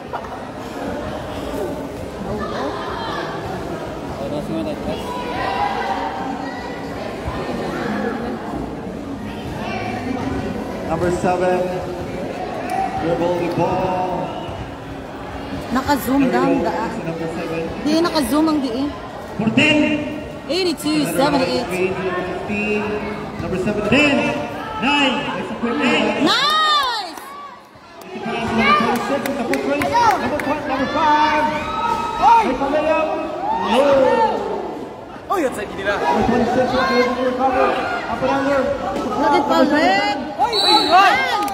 Number 7 dribble the ball. Naka-zoom down daan. Number 7. Di naka-zoom ang diin. 14. 82-78. Number 15. Number 7 10, 9, 8. Nice! Number 26 with the foot race. Number 5. May palayap. No. Oh, yun sa gini na. Number 26 with the recover. Up and under. Lagit pa ulit. Man!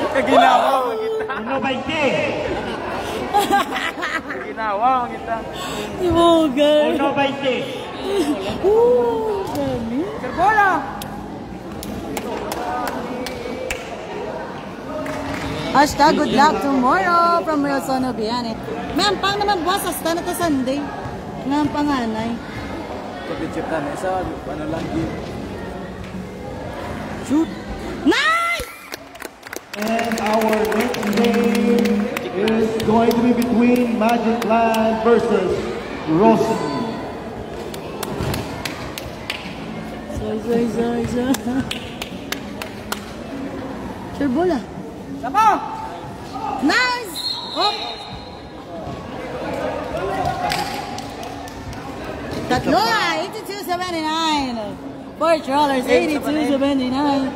Kaginawa mo kita. 1.20. Kaginawa mo kita. Ibogal. 1.20. Dami. Karbola! Hashtag good luck tomorrow from Wilson Obiane. May ampang naman buwas hasta na to Sunday. Nga ang panganay. Kapit-chip na na isa. Ano lang game. Shoot! Nice! And our next game is going to be between Magic Land versus Rosen. Soy. Sure bola. Nice! Oh! Tatlo 82-79. 4 Trawlers, 82-79.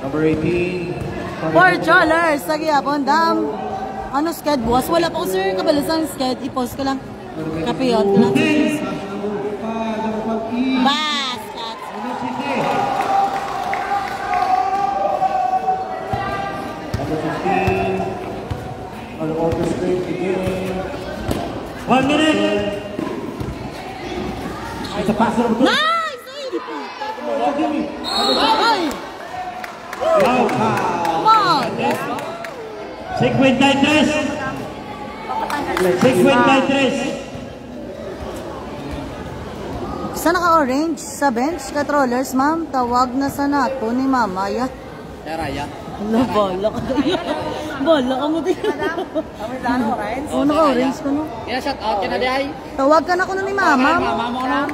Number 18. 4 Trawlers, sa gihapon, dam. Ano sked buwas? Wala pa ko sir, kabalasang sked. I-post ko lang. Kapiyot ko lang. Basket. Number 15. I'll orchestrate the game. 1 minute. It's a pass number 2. Nice! Ay! Wow. Come on! Sa naka-orange sa bench, katrollers, ma'am, tawag na sa nato ni Mama. Ya. Raya. Ala, bala ka din. Bala ka mo din. Oo, naka-orange ka no. Kaya shout out ka na di ay. Tawag ka na ko ni Mama. Mama mo na.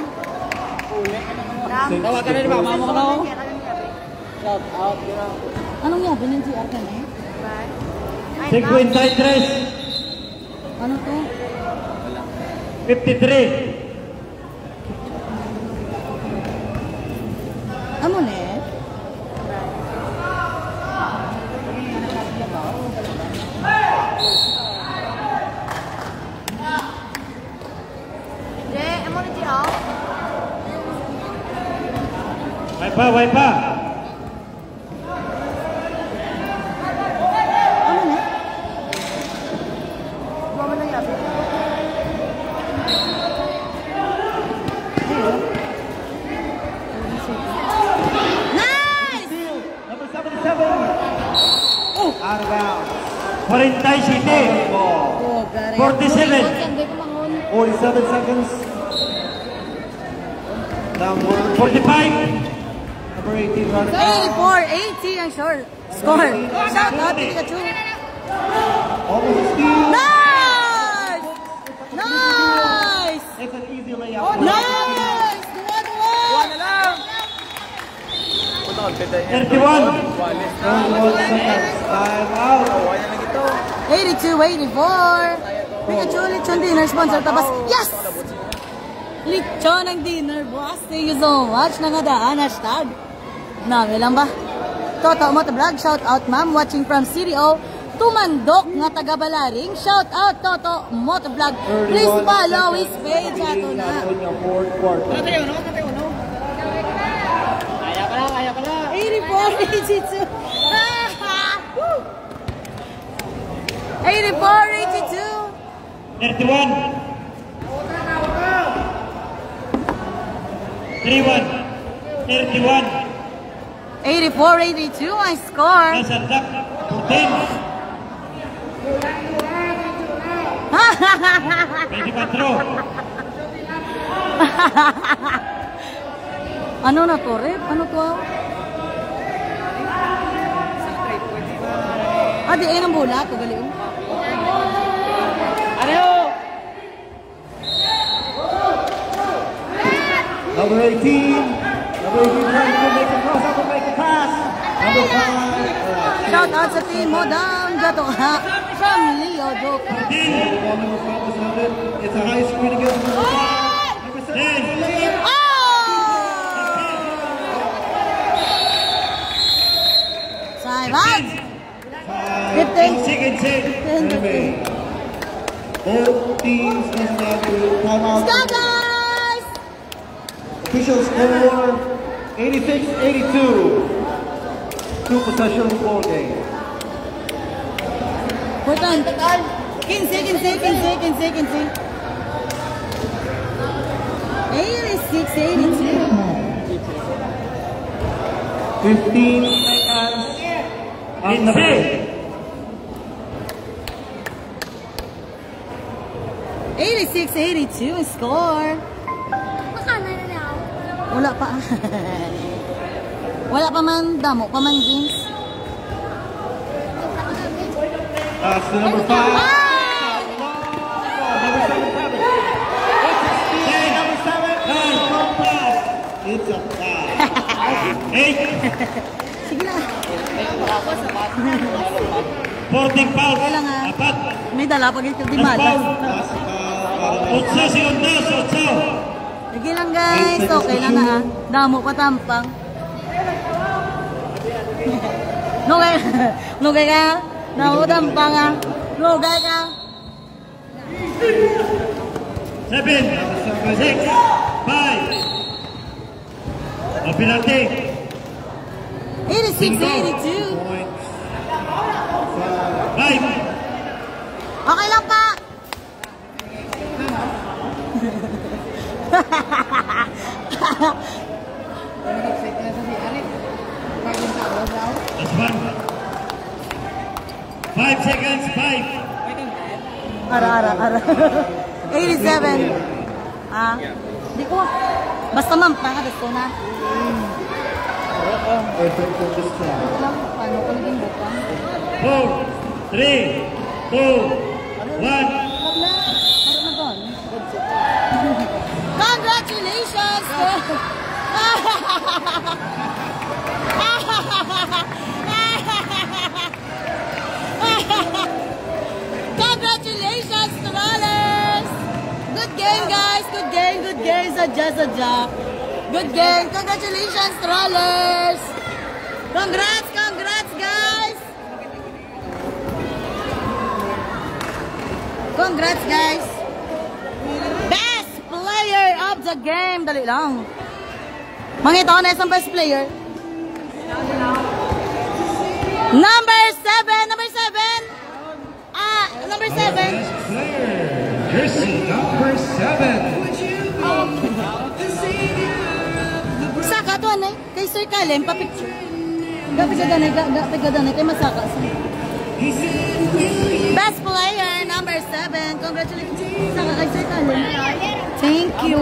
Tawag ka na di Mama mo na. Shout out. Anong yabi ng GR ka na eh? 53. Ano to? 53. Amo ne? Amo na siya. Way pa. Ano ne? Mama na yabi. Nice! Number 77. Out of bounds. 47. Oh, gari. 47. 47 seconds. Number 45. Number 18 running out. 84-80 ang score. Shout out to Pikachu. Almost a steal. Nice! Nice! It's an easy layup. Nice! Dua-dua! 31. 31 seconds. Time out. 82-84. Pikachu, Lechon Dinner sponsor. Tapos, yes! Lechon ang dinner, boss. Thank you so much. Nangadaan, hashtag. Nami lang ba? Toto Motovlog, shout out ma'am. Watching from CDO. Tumandok nga taga-Balaring. Shout out Toto Motovlog. Please follow his page. Ato na. On your fourth quarter. Kaya ka na. 84-82. 84-82. 31. 31. 84-82 ang score. Nasa duck. 14. 24. Ano na to, Rep? Ano to? Di ay ng bula. Ito, gali. Number 18. Number 18 trying to make a cross up and make a pass. Number 5. Shout out sa team mo, Dam Gato ha. From Leo Joker. It's a high screen against number 5. Number 7. Oh! Sayang! 15. Remain. Both teams must now do timeout. Let's go, guys! Official score 86-82. Two-possession ball game. Important. 15. 86-82. 15 seconds. On the break. 86-82 ang score. Wala pa. Wala pa man damo, pa man games. That's the number 5. Number 7. Number 7. It's a tie. 8. Sige lang. 14 fouls. Kaya lang ha. Apat. May dala pag ito di Last malas. foul. 8 segundos. 8. Sige lang guys. Okay lang na ha. Damo pa tampang. Nugay ka. Damo pa tampang ha. Nugay ka. 7. 6. 5. O penalty. 86-82. 5. Okay lang pa. Last one. 5 seconds, 5. Ara. 87. Ah, di ko. Basta ma'am, pangalas ko na. Effort from this crowd. Ito lang, paano ko naging buka? 4, 3, 2, 1. Wag na. Meron na doon. Congratulations! Congratulations, Trollers! Good game, guys. Good game. Sadya. Good game. Congratulations, Trollers! Congrats, guys! Congrats, guys! Best player of the game. Dali lang. Mangita ko na isang best player. Number 7. Number 7. Best player, jersey number 7. Saka to anay. Kay Sir Kalem, pa-picture. Gabi ka danay. Kay masaka. Best player, number 7. Congratulations. Saka kay Sir Kalem. Thank you.